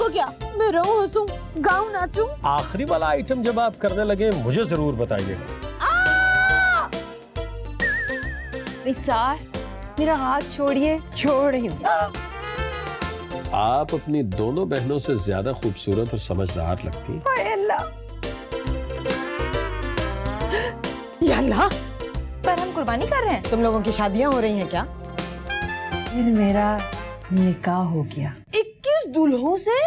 आपको क्या, मैं रहूं हंसूं गाऊं नाचूं? आखिरी वाला आइटम जब आप करने लगे मुझे जरूर बताइएगा। निसार, मेरा हाथ छोड़िए। छोड़ रही हूँ। आप अपनी दोनों बहनों से ज्यादा खूबसूरत और समझदार लगती हैं। हाय अल्लाह, या अल्लाह, पर हम कुर्बानी कर रहे हैं। तुम लोगों की शादियां हो रही हैं क्या? फिर मेरा निकाह हो गया। 21 दूल्हों से?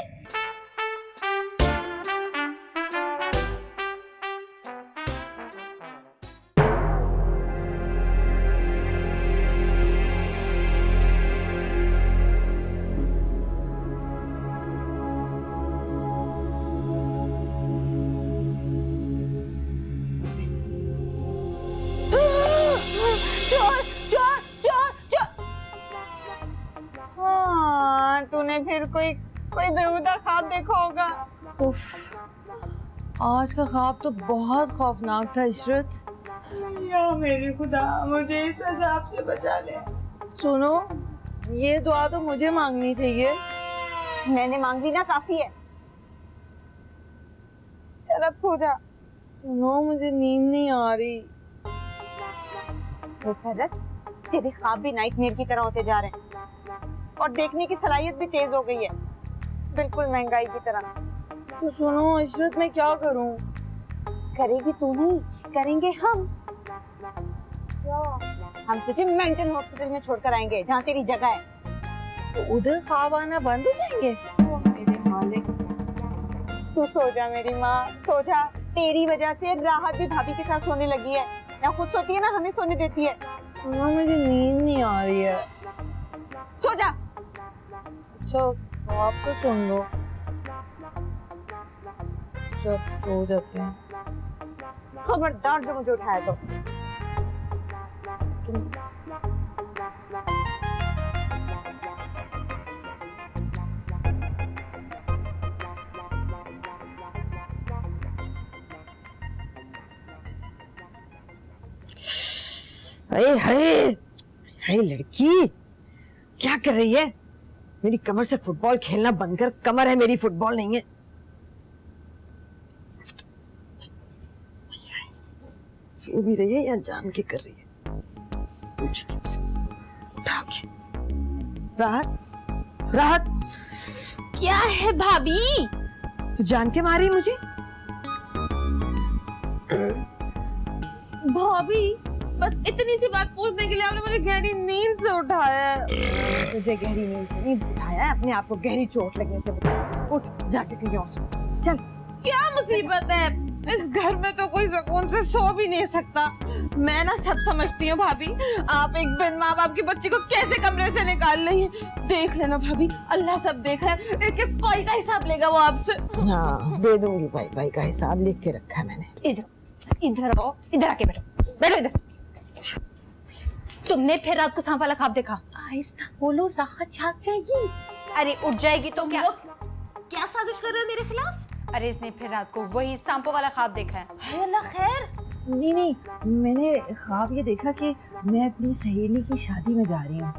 तूने फिर कोई बेहुदा ख्वाब देखा होगा। उफ, आज का ख्वाब तो बहुत खौफनाक था इशरत। या मेरे खुदा, मुझे इस अजाब से बचा ले। सुनो, ये दुआ तो मुझे मांगनी चाहिए। मैंने मांग ली ना, काफी है। चल अब सो जा। सुनो, मुझे नींद नहीं आ रही। सरत, तेरे ख्वाब भी नाइटमेयर की तरह होते जा रहे हैं और देखने की सलाहियत भी तेज हो गई है, बिल्कुल महंगाई की तरह। तो सुनो इशरत, मैं क्या करूं? करेगी तू नहीं, करेंगे हम। हम तुझे मेंटल हॉस्पिटल में छोड़कर आएंगे जहाँ तेरी जगह है। तो उधर ख्वाब आना बंद हो जाएंगे? ओ मेरे मालिक, तू सो जा मेरी माँ, सो जा। तेरी वजह से राहत भी भाभी के साथ सोने लगी है। ना खुद सोती है ना हमें सोने देती है। सुनो, मुझे नींद नहीं आ रही है। सो जा। अच्छा, आप तो सुन लो। सब सो जाते हैं। खबरदार जो मुझे उठाया तो। हाय हाय हाय, लड़की क्या कर रही है? मेरी कमर से फुटबॉल खेलना बंद कर। कमर है मेरी, फुटबॉल नहीं है। सो भी रही है या जान के कर रही है? पूछती हूँ। उठा के। राहत, राहत, क्या है भाभी? तू जान के मारी मुझे? भाभी, बस इतनी सी बात पूछने के लिए आपने मुझे गहरी नींद से उठाया है। तुझे गहरी नींद से नहीं उठाया है, अपने आप को गहरी चोट लगने से बचाया। उठ, जाके कहीं और सो। चल। क्या मुसीबत है? इस घर में तो कोई सुकून से सो भी नहीं सकता। मैं ना सब समझती हूँ भाभी, आप एक बिन माँ बाप की बच्ची को कैसे कमरे से निकाल रही है। देख लेना भाभी, अल्लाह सब देख रहा है। एक एक पाई का हिसाब लेगा वो आपसे। हाँ, दे दूंगी पाई का हिसाब, लिख के रखा है मैंने। इधर आओ, इधर आके बैठो, बैठो इधर। तुमने फिर रात को सांप वाला ख्वाब देखा? आहिस्ता बोलो, राहत जाग जाएगी। अरे उठ जाएगी तो क्या? क्या साजिश कर रहे हो मेरे खिलाफ? अरे इसने फिर रात को वही सांपों वाला ख्वाब देखा है। हाय अल्लाह, खैर? नहीं, मैंने ख्वाब ये देखा कि मैं अपनी सहेली की शादी में जा रही हूँ।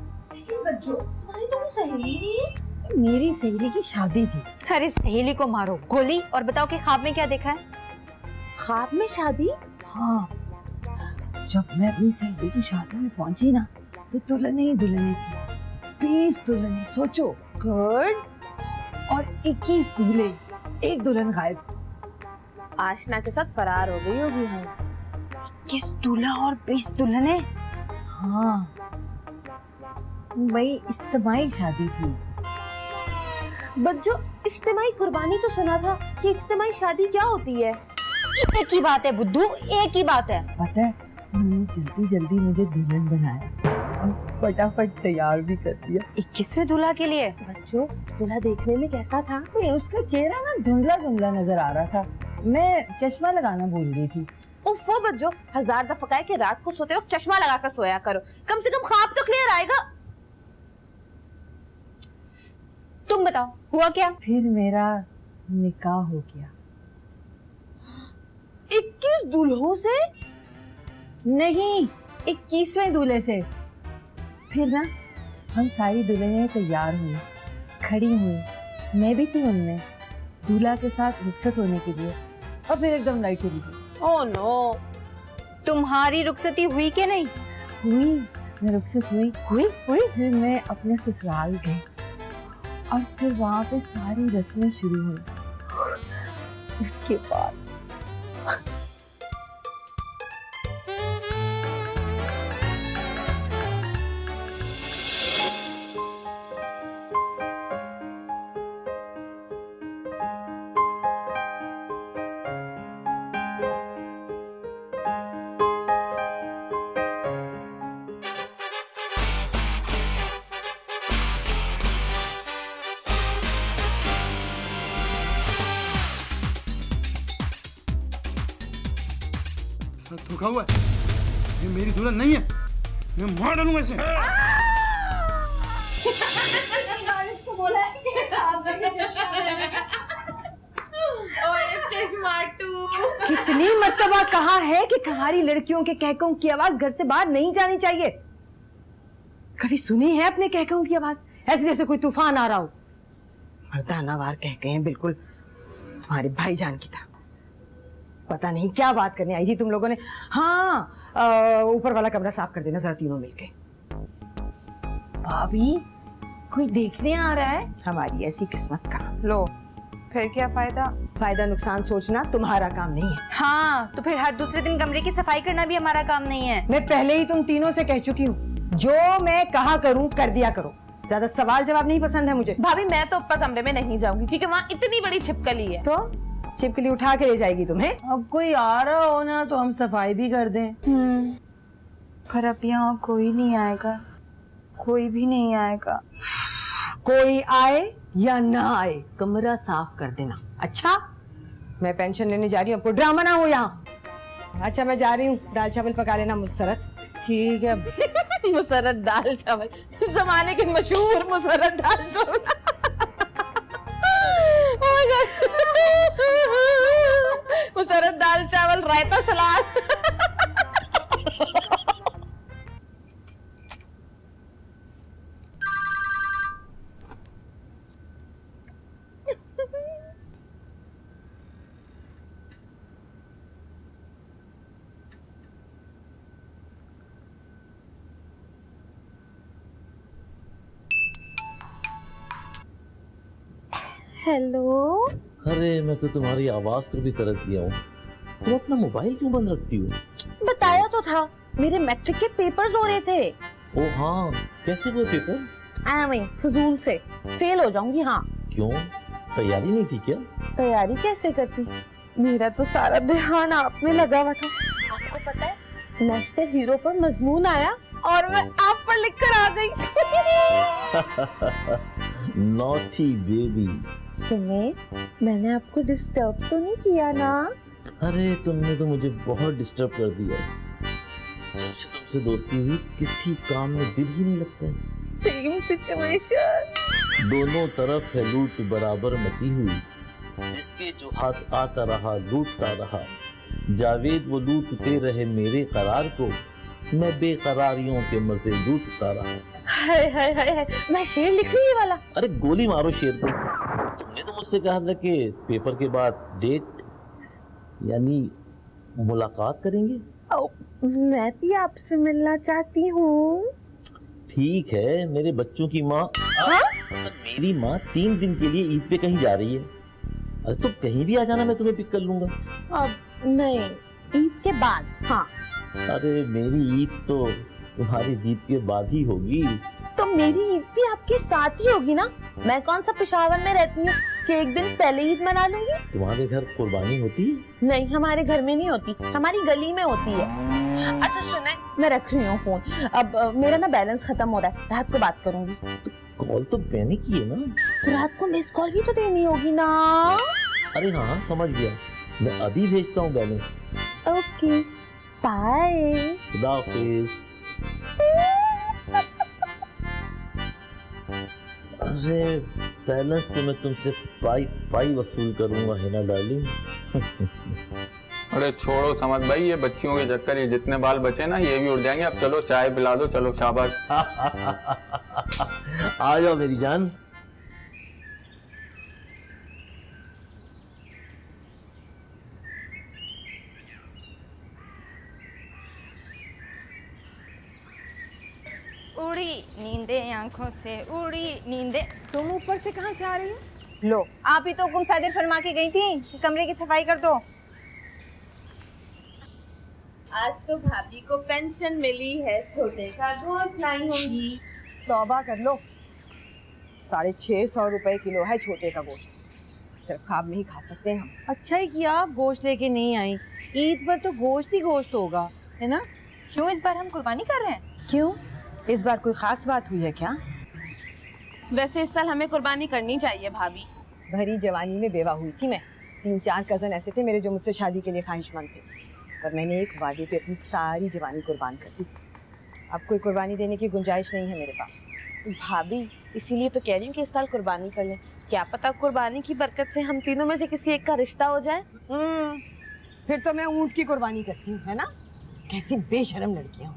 बच्चों, तुम्हारी तो कोई सहेली नहीं है। मेरी सहेली की शादी थी। अरे सहेली को मारो गोली और बताओ कि ख्वाब में क्या देखा है? ख्वाब में शादी? हाँ, जब मैं अपनी सहेली की शादी में पहुंची ना, तो दुल्हने ही दुल्हने थी। 20 दुल्हने, सोचो। गुड। और 21 दूल्हे, एक दुल्हन गायब। आशना के साथ फरार हो गई होगी। हाँ, 21 दूल्हा और 20 दुल्हने? हाँ, वही इज्तिमाई शादी थी। बच्चों, इज्तिमाई कुर्बानी तो सुना था कि इज्तिमाई शादी क्या होती है? एक ही बात है बुद्धू, एक ही बात है। पता है, उन्होंने जल्दी जल्दी मुझे दुल्हन बनाया और फटाफट तैयार भी कर दिया। 21वें दूल्हा के लिए? बच्चों, दूल्हा देखने में कैसा था? उसका चेहरा ना धुंधला धुंधला नजर आ रहा था। मैं चश्मा लगाना भूल गई थी। उफ़ो बच्चों, 1000 दफा कहा है कि रात को सोते वक्त चश्मा लगाकर सोया करो, कम से कम ख्वाब तो क्लियर आएगा। तुम बताओ, हुआ क्या? फिर मेरा निकाह हो गया। 21 दूल्हों से? नहीं, 21वें दूल्हे से। फिर ना हम सारी दुल्हनें तैयार हुई, खड़ी हुई, मैं भी थी उनमें, दूल्हा के साथ रुखसत होने के लिए, और फिर एकदम लाइट चली गई। Oh no. तुम्हारी रुखसती हुई कि नहीं? हुई, मैं रुखसत हुई। फिर मैं अपने ससुराल गई और फिर वहां पे सारी रस्में शुरू हुई। उसके बाद धोखा हुआ है। ये मेरी दुल्हन नहीं है, मैं मार डालूंगा इसे। कितनी मर्तबा कहा है कि हमारी लड़कियों के कहकों की आवाज घर से बाहर नहीं जानी चाहिए। कभी सुनी है अपने कहकों की आवाज? ऐसे जैसे कोई तूफान आ रहा हो। मर्दानावार कहके हैं बिल्कुल तुम्हारे भाईजान की तरह। पता नहीं क्या बात करने आई थी तुम लोगों ने। हाँ, ऊपर वाला कमरा साफ कर देना जरा तीनों मिलके। भाभी, कोई देखने आ रहा है? हमारी ऐसी किस्मत का। लो, फिर क्या फायदा? फायदा नुकसान सोचना तुम्हारा काम नहीं है। हाँ, तो फिर हर दूसरे दिन कमरे की सफाई करना भी हमारा काम नहीं है। मैं पहले ही तुम तीनों से कह चुकी हूँ, जो मैं कहा करूँ कर दिया करो। ज्यादा सवाल जवाब नहीं पसंद है मुझे। भाभी मैं तो ऊपर कमरे में नहीं जाऊंगी क्योंकि वहाँ इतनी बड़ी छिपकली है। तो छिपकली उठा के ले जाएगी तुम्हें। अब कोई आ रहा हो ना तो हम सफाई भी कर दें। पर अब यहाँ कोई नहीं आएगा, कोई भी नहीं आएगा। कोई आए या ना आए, कमरा साफ कर देना। अच्छा, मैं पेंशन लेने जा रही हूँ, आपको ड्रामा ना हो यहाँ। अच्छा, मैं जा रही हूँ, दाल चावल पका लेना मुसरत। ठीक है। मुसरत दाल चावल, जमाने के मशहूर मुसरत दाल चावल। Oh my God. मुसरत दाल चावल रायता सलाद। हेलो। अरे मैं तो तुम्हारी आवाज को भी तरस गया हूँ। तुम अपना मोबाइल क्यों बंद रखती हो? बताया तो था, मेरे मैट्रिक के पेपर्स हो रहे थे। ओ हाँ, कैसे हुए पेपर? फजूल से फेल हो जाऊंगी। हाँ। क्यों, तैयारी नहीं थी क्या? तैयारी कैसे करती, मेरा तो सारा ध्यान आप में लगा हुआ था। आपको पता है, नेशनल हीरो पर मजमून आया और मैं आप पर लिखकर आ गई। Naughty baby. सुने, मैंने आपको डिस्टर्ब तो नहीं किया ना? अरे तुमने तो मुझे बहुत डिस्टर्ब कर दिया। जब से तुमसे दोस्ती हुई किसी काम में दिल ही नहीं लगता है। Same situation. दोनों तरफ है लूट बराबर मची हुई, जिसके जो हाथ आता रहा लूटता रहा। जावेद वो लूटते रहे मेरे करार को, मैं बेकरारियों के मजे लूटता रहा। हाय हाय हाय हाय, मैं शेर लिख रही वाला। अरे गोली मारो शेर को। तुमने तो मुझसे कहा था कि पेपर के बाद डेट यानी मुलाकात करेंगे। मैं भी आपसे मिलना चाहती हूँ। ठीक है, मेरे बच्चों की माँ मतलब मेरी माँ 3 दिन के लिए ईद पे कहीं जा रही है। अरे तुम कहीं भी आ जाना, मैं तुम्हें पिक कर लूंगा। अब नहीं, ईद के बाद। हाँ। अरे मेरी ईद तो तुम्हारी ईद के बाद ही होगी। तो मेरी ईद भी आपके साथ ही होगी ना? मैं कौन सा पेशावर में रहती हूँ कि एक दिन पहले ईद मना लूंगी? तुम्हारे घर कुर्बानी होती है? नहीं, हमारे घर में नहीं होती, हमारी गली में होती है। अच्छा सुने, मैं रख रही हूँ फोन। अब मेरा ना बैलेंस खत्म हो रहा है, रात को बात करूंगी। कॉल तो मैंने की है ना। तो रात को मिस कॉल भी तो देनी होगी ना। अरे हाँ, समझ गया, मैं अभी भेजता हूँ बैलेंस। Okay, bye. खुदा हाफिज। अरे बैलेंस तो मैं तुमसे पाई वसूल करूंगा, है ना डार्लिंग? अरे छोड़ो समझ भाई, ये बच्चियों के चक्कर, ये जितने बाल बचे ना ये भी उड़ जाएंगे। अब चलो चाय पिला दो, चलो शाबाश। आ जाओ मेरी जान। उड़ी नींदे आंखों से उड़ी नींदे। तुम ऊपर से कहाँ से आ रही हो? लो, आप ही तो गुमसादिर फरमा के गई थी कि कमरे की सफाई कर दो। आज तो भाभी को पेंशन मिली है, छोटे का गोश्त लाई होंगी। तौबा कर लो, 650 रुपए किलो है छोटे का गोश्त। सिर्फ ख्वाब में ही खा सकते हैं हम। अच्छा ही किया आप गोश्त लेके नहीं आई, ईद पर तो गोश्त ही गोश्त होगा, है ना? क्यों इस बार हम कुर्बानी कर रहे हैं? क्यों, इस बार कोई खास बात हुई है क्या? वैसे इस साल हमें कुर्बानी करनी चाहिए भाभी। भरी जवानी में बेवा हुई थी मैं। 3-4 कज़न ऐसे थे मेरे जो मुझसे शादी के लिए ख्वाहिशमंद थे, पर मैंने एक वादे पे अपनी सारी जवानी कुर्बान कर दी। अब कोई कुर्बानी देने की गुंजाइश नहीं है मेरे पास। भाभी इसीलिए तो कह रही हूँ कि इस साल कुर्बानी कर लें। क्या पता कुर्बानी की बरकत से हम तीनों में से किसी एक का रिश्ता हो जाए। फिर तो मैं ऊंट की कुर्बानी करती हूँ, है ना? कैसी बेशरम लड़कियाँ हो,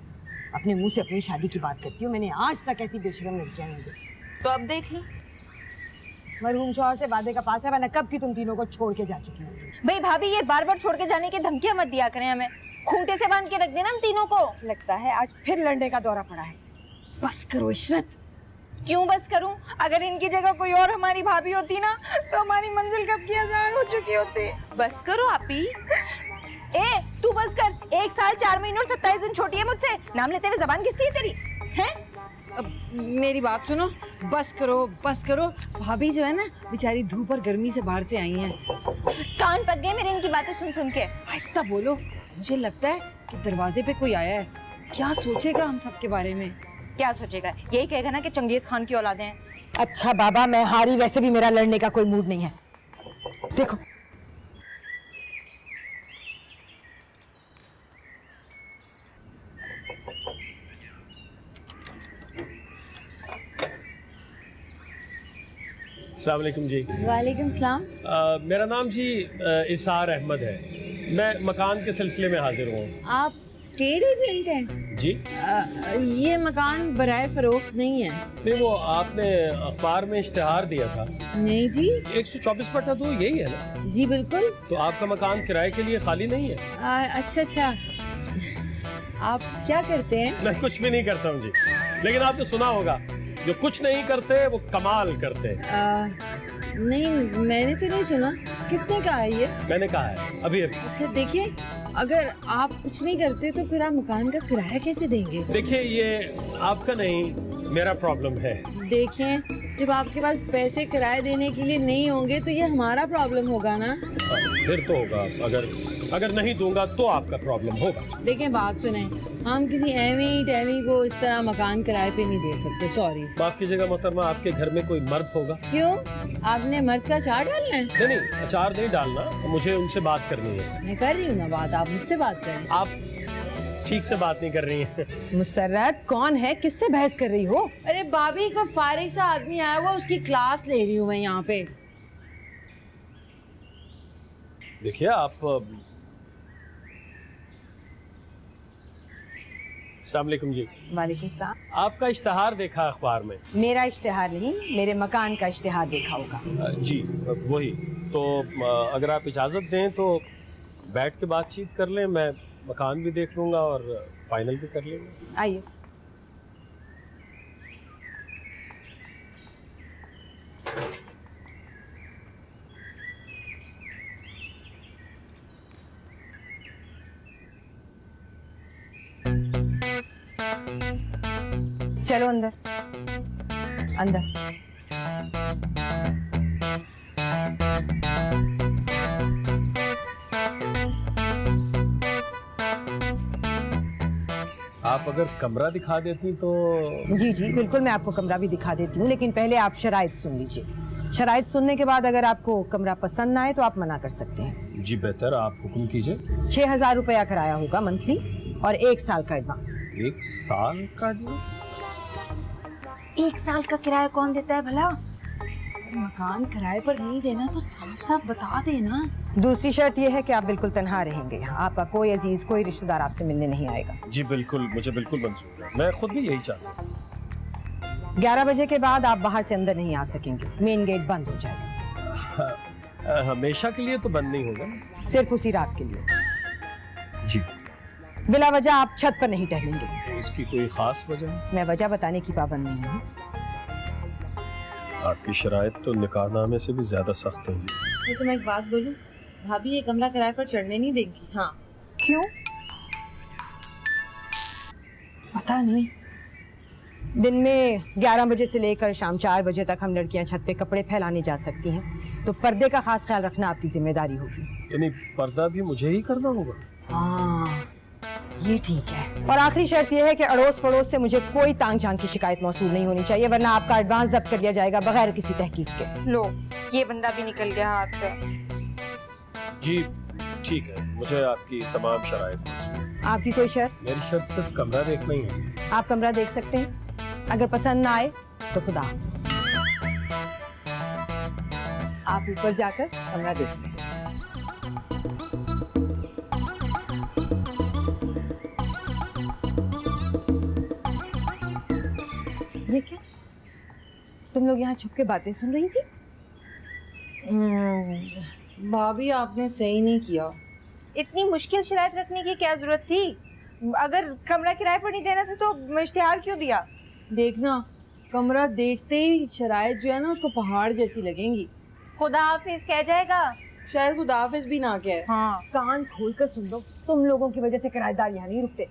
अपने मुंह से अपनी शादी की बात करती हूँ। मैंने आज तक ऐसी बेशरम लड़कियाँ नहीं देखी। तो अब देख ले। मरहूम शौहर से वादे का पास है, वरना कब की तुम तीनों को छोड़ के जा चुकी होती। भाई भाभी, ये बार बार छोड़ के जाने की धमकियां मत दिया करें हमें। खूंटे से बांध के रख देना हम तीनों को। लगता है आज फिर लड़ने का दौरा पड़ा है इसे। बस करो इशरत। क्यों बस करूं? अगर इनकी जगह कोई और हमारी भाभी होती ना, तो हमारी मंजिल कब की आसान हो चुकी होती। बस करो आप ही। ए तू बस कर। 1 साल 4 महीने और 27 दिन छोटी है मुझसे। नाम लेते हुए जबान किसकी है तेरी? हैं? अब मेरी बात सुनो, बस करो। भाभी जो है ना, बेचारी धूप और गर्मी से बाहर से आई हैं। कान पक गए मेरे इनकी बातें सुन सुन के। आहिस्ता बोलो, मुझे लगता है कि दरवाजे पे कोई आया है। क्या सोचेगा हम सब के बारे में? क्या सोचेगा? यही कहेगा ना कि चंगेज खान की औलादे हैं। अच्छा बाबा, मैं हारी, वैसे भी मेरा लड़ने का कोई मूड नहीं है। देखो अस्सलाम वालेकुम जी। वालेकुम सलाम। मेरा नाम जी इसार अहमद है। मैं मकान के सिलसिले में हाजिर हूँ। आप स्टेट एजेंट हैं? जी ये मकान बराए फरोख्त नहीं है। नहीं, वो आपने अखबार में इश्तिहार दिया था। नहीं जी। 124/2 यही है ना? जी बिल्कुल। तो आपका मकान किराए के लिए खाली नहीं है? अच्छा आप क्या करते हैं? मैं कुछ भी नहीं करता हूँ जी, लेकिन आपने सुना होगा जो कुछ नहीं करते वो कमाल करते हैं। नहीं, मैंने तो नहीं सुना। किसने कहा ये? मैंने कहा है अभी। अच्छा देखिए, अगर आप कुछ नहीं करते तो फिर आप मकान का किराया कैसे देंगे? देखिए, ये आपका नहीं मेरा प्रॉब्लम है। देखिए, जब आपके पास पैसे किराया देने के लिए नहीं होंगे तो ये हमारा प्रॉब्लम होगा ना। फिर तो होगा, अगर नहीं दूंगा तो आपका प्रॉब्लम होगा। देखें, बात सुने, हम किसी एमी टैमी को इस तरह मकान किराए पे नहीं दे सकते। सॉरी। माफ कीजिएगा मोहतरमा, आपके घर में कोई मर्द होगा? क्यों, आपने मर्द का चार डालना है? नहीं, अचार नहीं डालना, मुझे उनसे बात करनी है। मैं कर रही हूँ ना बात, आप मुझसे बात करें। आप ठीक से बात नहीं कर रही हैं। मुसर्रत कौन है, किससे बहस कर रही हो? अरे भाभी, का फारिग सा आदमी आया हुआ, उसकी क्लास ले रही हूँ मैं यहाँ पे। देखिए, आप अस्सलाम वालेकुम जी। वालेकुम सलाम। आपका इश्तिहार देखा अखबार में। मेरा इश्तिहार नहीं, मेरे मकान का इश्तिहार देखा होगा। जी वही तो। अगर आप इजाज़त दें तो बैठ के बातचीत कर लें, मैं मकान भी देख लूँगा और फाइनल भी कर लेंगे। आइए। चलो अंदर। आप अगर कमरा दिखा देती तो। जी बिल्कुल, मैं आपको कमरा भी दिखा देती हूँ, लेकिन पहले आप शराइत सुन लीजिए। शराइत सुनने के बाद अगर आपको कमरा पसंद ना आए तो आप मना कर सकते हैं। जी बेहतर, आप हुक्म कीजिए। 6000 रुपया किराया होगा मंथली और 1 साल का एडवांस। 1 साल का एडवांस? 1 साल का किराया कौन देता है भला? मकान किराए पर नहीं देना तो साफ साफ बता देना। दूसरी शर्त यह है कि आप बिल्कुल तन्हा रहेंगे यहाँ। आपका कोई अजीज, कोई रिश्तेदार आपसे मिलने नहीं आएगा। जी बिल्कुल, मुझे बिल्कुल मंजूर है, मैं खुद भी यही चाहता हूँ। 11 बजे के बाद आप बाहर से अंदर नहीं आ सकेंगे, मेन गेट बंद हो जाएगा। हमेशा के लिए तो बंद नहीं होगा ना? सिर्फ उसी रात के लिए। जी बिला वजह आप छत पर नहीं टहलेंगे। इसकी कोई खास वजह है? मैं वजह बताने की पाबंद नहीं हूँ। आपकी शराइत तो निकाहनामे से भी ज्यादा सख्त है जी। वैसे मैं एक बात बोलूं, भाभी ये कमरा किराए पर चढ़ने नहीं देंगी। हाँ। क्यों? पता नहीं। दिन में 11 बजे से लेकर शाम 4 बजे तक हम लड़कियां छत पे कपड़े फैलाने जा सकती हैं, तो पर्दे का खास ख्याल रखना आपकी जिम्मेदारी होगी। यानी पर्दा भी मुझे ही करना होगा? हाँ, ये ठीक है। और आखिरी शर्त यह है कि अड़ोस पड़ोस से मुझे कोई तांग झांग की शिकायत मौसूल नहीं होनी चाहिए, वरना आपका एडवांस जब्त कर लिया जाएगा बगैर किसी तहकीक के। लो, ये बंदा भी निकल गया हाथ से। जी ठीक है, मुझे आपकी तमाम शराइत मंजूर है। आपकी कोई शर्त? मेरी शर्त सिर्फ कमरा देखना ही है जी। आप कमरा देख सकते हैं, अगर पसंद ना आए तो खुदा हाफिज। आप ऊपर जाकर कमरा देख लीजिए। ये क्या? तुम लोग यहाँ छुप के बातें सुन रही थी? भाभी आपने सही नहीं किया। इतनी मुश्किल शराइत रखने की क्या जरूरत थी? अगर कमरा किराए पर नहीं देना था तो इश्तिहार क्यों दिया? देखना, कमरा देखते ही शराइत जो है ना उसको पहाड़ जैसी लगेंगी। खुदा हाफिज कह जाएगा। शायद खुदा हाफिज भी ना कहे। हाँ, कान खोल कर सुन लो, तुम लोगों की वजह से किराएदार यहाँ नहीं रुकते।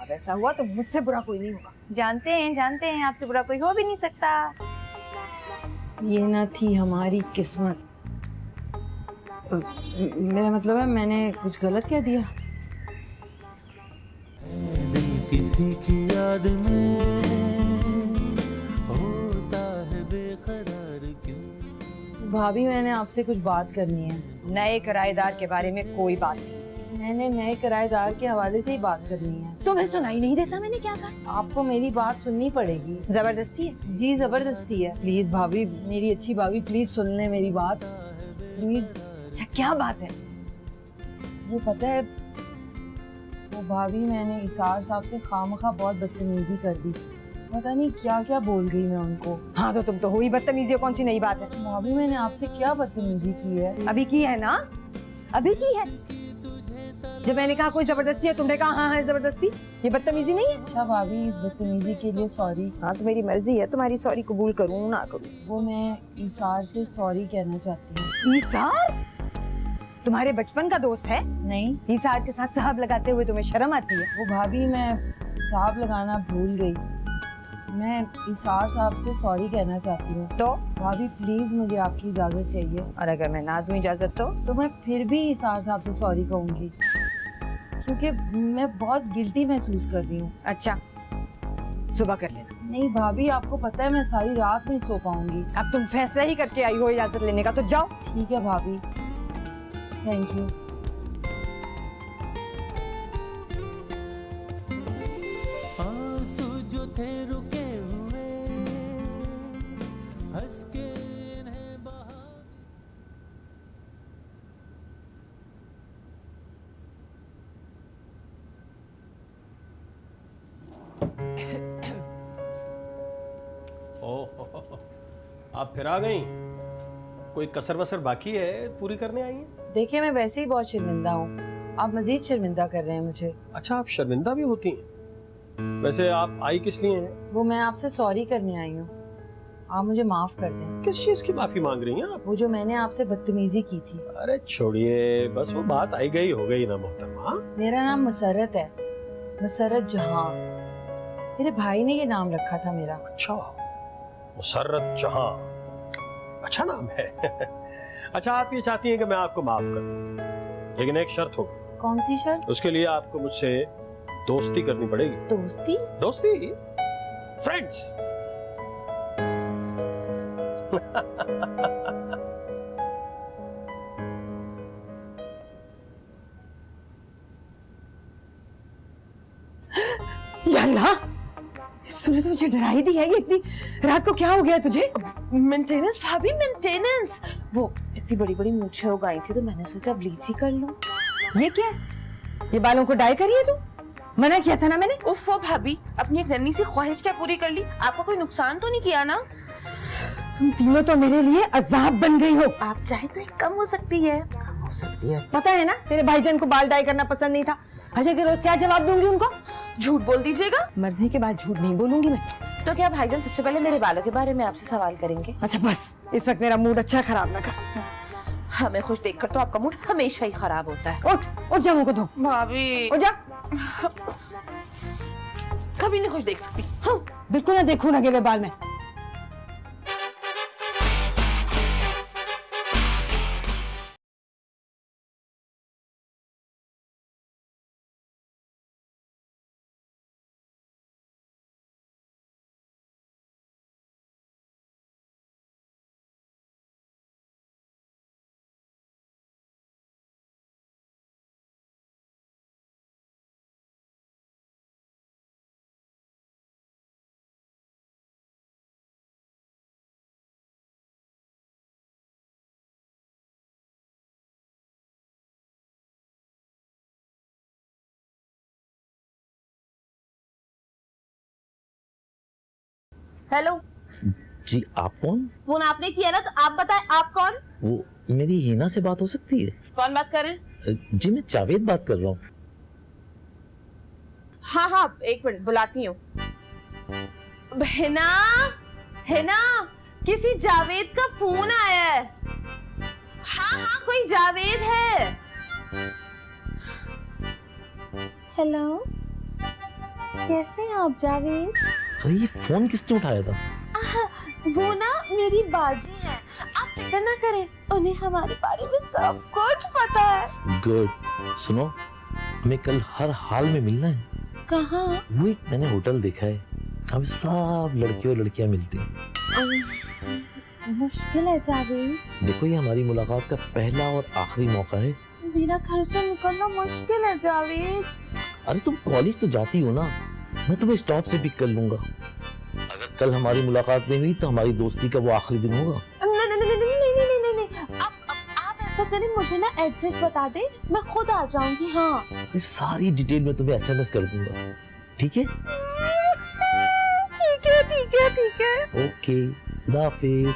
अब ऐसा हुआ तो मुझसे बुरा कोई नहीं होगा। जानते हैं आपसे बुरा कोई हो भी नहीं सकता। ये ना थी हमारी किस्मत। मेरा मतलब है मैंने कुछ गलत कह दिया। दिल किसी की याद में होता है बेकरार क्यों? भाभी मैंने आपसे कुछ बात करनी है। नए किराएदार के बारे में कोई बात नहीं। मैंने नए किराएदार के हवाले से ही बात करनी है। तुम्हें सुनाई नहीं देता मैंने क्या कहा? आपको मेरी बात सुननी पड़ेगी। जबरदस्ती है? जी जबरदस्ती है। प्लीज भाभी, मेरी अच्छी भाभी, प्लीज सुन ले मेरी बात प्लीज। अच्छा क्या बात है? वो पता है, वो भाभी मैंने इसार साहब से खामखा बहुत बदतमीजी कर दी। पता नहीं क्या क्या बोल गई मैं उनको। हाँ तो तुम तो हुई बदतमीजी, कौन सी नई बात है? भाभी मैंने आपसे क्या बदतमीजी की है? अभी की है ना, अभी की है। जब मैंने कहा कोई जबरदस्ती है, तुमने कहा हाँ है जबरदस्ती। ये बदतमीजी नहीं है? अच्छा भाभी, इस बदतमीजी के लिए सॉरी। हाँ तो मेरी मर्जी है, तुम्हारी सॉरी कबूल करूँ ना करूँ। वो मैं इसार से सॉरी कहना चाहती हूँ। ईसार तुम्हारे बचपन का दोस्त है? नहीं, ईसार के साथ साहब लगाते हुए तुम्हें शर्म आती है? वो भाभी मैं साहब लगाना भूल गई। मैं इसार साहब से सॉरी कहना चाहती हूँ। तो भाभी प्लीज मुझे आपकी इजाजत चाहिए। और अगर मैं ना दूं इजाजत तो मैं फिर भी इसार साहब से सॉरी कहूँगी, क्योंकि मैं बहुत गिल्टी महसूस कर रही हूँ। अच्छा, सुबह कर लेना। नहीं भाभी, आपको पता है मैं सारी रात नहीं सो पाऊंगी। अब तुम फैसला ही करके आई हो इजाजत लेने का, तो जाओ। ठीक है भाभी, थैंक यू। आंसू जो थे रुके हुए हंस के इन्हें बहा। आप फिर आ गई? कोई कसर वसर बाकी है पूरी करने आई हैं? देखिए मैं वैसे ही बहुत शर्मिंदा हूँ, आप मजीद शर्मिंदा कर रहे हैं मुझे। अच्छा, आप शर्मिंदा भी होती हैं? वैसे आप आई किस लिए हैं? वो मैं आपसे सॉरी करने आई हूँ, आप मुझे माफ कर दें। किस चीज की माफी मांग रही हैं आप? वो जो मैंने आपसे बदतमीजी की थी। अरे छोड़िए, बस वो बात आई गई हो गई ना मोहतरमा। मेरा नाम मुसर्रत है, मुसर्रत जहां। मेरे भाई ने ये नाम रखा था मेरा। अच्छा, मुसर्रत जहां, अच्छा नाम है। अच्छा, आप ये चाहती हैं कि मैं आपको माफ कर दूं, लेकिन एक शर्त होगी। कौन सी शर्त? उसके लिए आपको मुझसे दोस्ती करनी पड़ेगी। दोस्ती? दोस्ती, फ्रेंड्स। या अल्लाह, सुने तो मुझे डरा ही दी है। ये इतनी रात को क्या हो गया तुझे? मेंटेनेंस भाभी, मेंटेनेंस। वो इतनी बड़ी बड़ी मूछें उगाई थी तो मैंने सोचा ब्लीच ही कर लूं। ये क्या? ये बालों को डाई करी है तू? मना किया था ना मैंने। उफ भाभी, अपनी एक नन्ही सी ख्वाहिश क्या पूरी कर ली? आपको कोई नुकसान तो नहीं किया ना? तुम तीनों तो मेरे लिए अजाब बन गई हो। आप चाहे तो एक कम हो सकती है। कम हो सकती है, पता है ना। तेरे भाईजान को बाल डाई करना पसंद नहीं था, अच्छा कि रोज क्या जवाब दूंगी उनको? झूठ बोल दीजिएगा। मरने के बाद झूठ नहीं बोलूंगी मैं। तो क्या भाईजान सबसे पहले मेरे बालों के बारे में आपसे सवाल करेंगे? अच्छा बस, इस वक्त मेरा मूड अच्छा खराब ना कर। हमें खुश देखकर तो आपका मूड हमेशा ही खराब होता है। उठ जा, मुंह को धो। भाभी उठ जा। कभी नहीं खुश देख सकती। हाँ। बिल्कुल ना देखूं ना गिरे बाल में। हेलो जी आप कौन? फोन आपने किया ना, तो आप बताएं आप कौन? वो मेरी हिना से बात हो सकती है? कौन बात कर रहे हैं? जी मैं जावेद बात कर रहा हूँ। हाँ हाँ एक मिनट बुलाती हूँ। हिना, हिना, किसी जावेद का फोन आया है। हाँ हाँ कोई जावेद है। हेलो, कैसे हैं आप जावेद? अरे ये फोन किसने उठाया था? वो ना मेरी बाजी है, आप फिक्र ना करें, उन्हें हमारे बारे में सब कुछ पता है। गुड। सुनो, हमें कल हर हाल में मिलना है। कहाँ? वो एक मैंने होटल देखा है, अब सब लड़के और लड़कियां मिलती हैं। मुश्किल है जावेद। देखो ये हमारी मुलाकात का पहला और आखिरी मौका है। मेरा घर से निकलना मुश्किल है जावेद। अरे तुम कॉलेज तो जाती हो ना, मैं तुम्हें स्टॉप से पिक कर लूंगा। अगर कल हमारी मुलाकात नहीं हुई तो हमारी दोस्ती का वो आखिरी दिन होगा। नहीं, आप ऐसा करें, मुझे ना एड्रेस बता दे, मैं खुद आ जाऊंगी। हाँ ये सारी डिटेल मैं तुम्हें SMS कर दूंगा, ठीक है? ठीक है ठीक है ठीक है। ओके, खुदा हाफिज।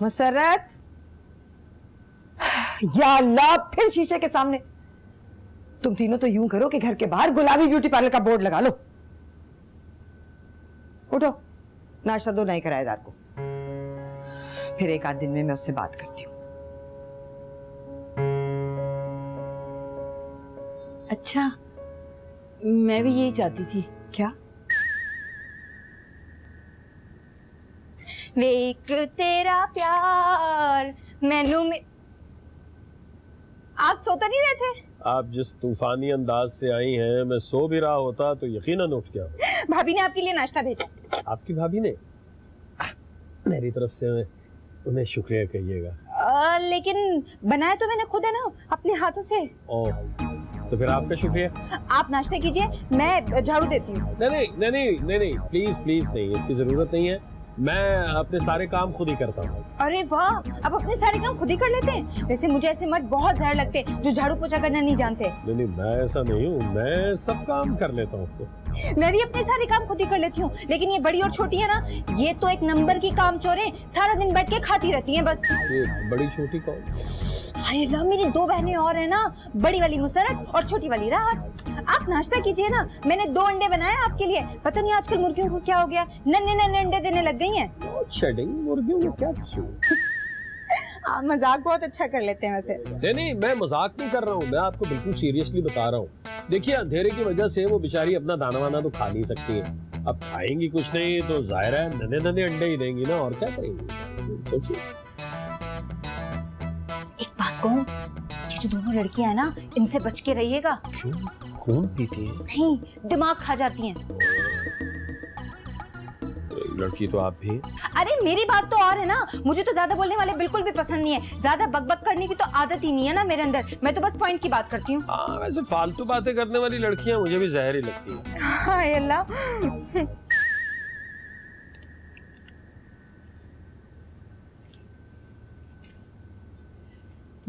मुसर्रत, या अल्लाह, फिर शीशे के सामने। तुम तीनों तो यूं करो कि घर के बाहर गुलाबी ब्यूटी पार्लर का बोर्ड लगा लो। उठो, नाश्ता दो नए किराएदार को, फिर एक आध दिन में मैं उससे बात करती हूँ। अच्छा, मैं भी यही चाहती थी। क्या? वेक तेरा प्यार मैनू में। आप सोता नहीं रहे थे? आप जिस तूफानी अंदाज से आई हैं, मैं सो भी रहा होता तो यकीनन उठ गया। भाभी ने आपके लिए नाश्ता भेजा। आपकी भाभी ने? मेरी तरफ से उन्हें शुक्रिया कहिएगा। लेकिन बनाया तो मैंने खुद है ना, अपने हाथों से। ओह, तो फिर आपका शुक्रिया। आप नाश्ता कीजिए, मैं झाड़ू देती हूँ। नहीं, प्लीज प्लीज नहीं, इसकी जरूरत नहीं है। मैं अपने सारे काम खुद ही करता हूँ। अरे वाह, आप अपने सारे काम खुद ही कर लेते हैं। वैसे मुझे ऐसे मर्द बहुत जहर लगते हैं जो झाड़ू पोछा करना नहीं जानते। नहीं, मैं ऐसा नहीं हूँ, मैं सब काम कर लेता हूँ। मैं भी अपने सारे काम खुद ही कर लेती हूँ, लेकिन ये बड़ी और छोटी है ना, ये तो एक नंबर की काम चोर है, सारा दिन बैठ के खाती रहती हैं बस। ये बड़ी छोटी कौन? हाय अल्लाह, मेरी दो बहनें और है ना, बड़ी वाली मुसरत और छोटी वाली राहत। आप नाश्ता कीजिए ना, मैंने 2 अंडे बनाए आपके लिए। पता नहीं आजकल मुर्गियों को क्या हो गया, नन्हे नन्हे अंडे देने लग गई हैं। शेडिंग, मुर्गियों को क्या कसूर? आप मजाक बहुत अच्छा कर लेते हैं वैसे। नहीं, मैं मजाक नहीं कर रहा हूँ, मैं आपको बिल्कुल सीरियसली बता रहा हूँ। देखिए, अंधेरे की वजह से वो बेचारी अपना दाना वाना तो खा नहीं सकती है। अब खाएंगी कुछ नहीं तो जाहिर है नन्हे नन्हे अंडे ही देंगी ना, और क्या करेंगी? सोचिए। एक बात कहूँ, ये जो दोनों लड़कियां हैं ना, इनसे बच के रहिएगा। क्यों? खून पीती है? नहीं, दिमाग खा जाती हैं। लड़की तो आप भी। अरे मेरी बात तो और है ना, मुझे तो ज्यादा बोलने वाले बिल्कुल भी पसंद नहीं है। ज्यादा बकबक करने की तो आदत ही नहीं है ना मेरे अंदर, मैं तो बस पॉइंट की बात करती हूँ। हाँ, वैसे फालतू बातें करने वाली लड़कियां मुझे भी जहर ही लगती है। हाय अल्लाह।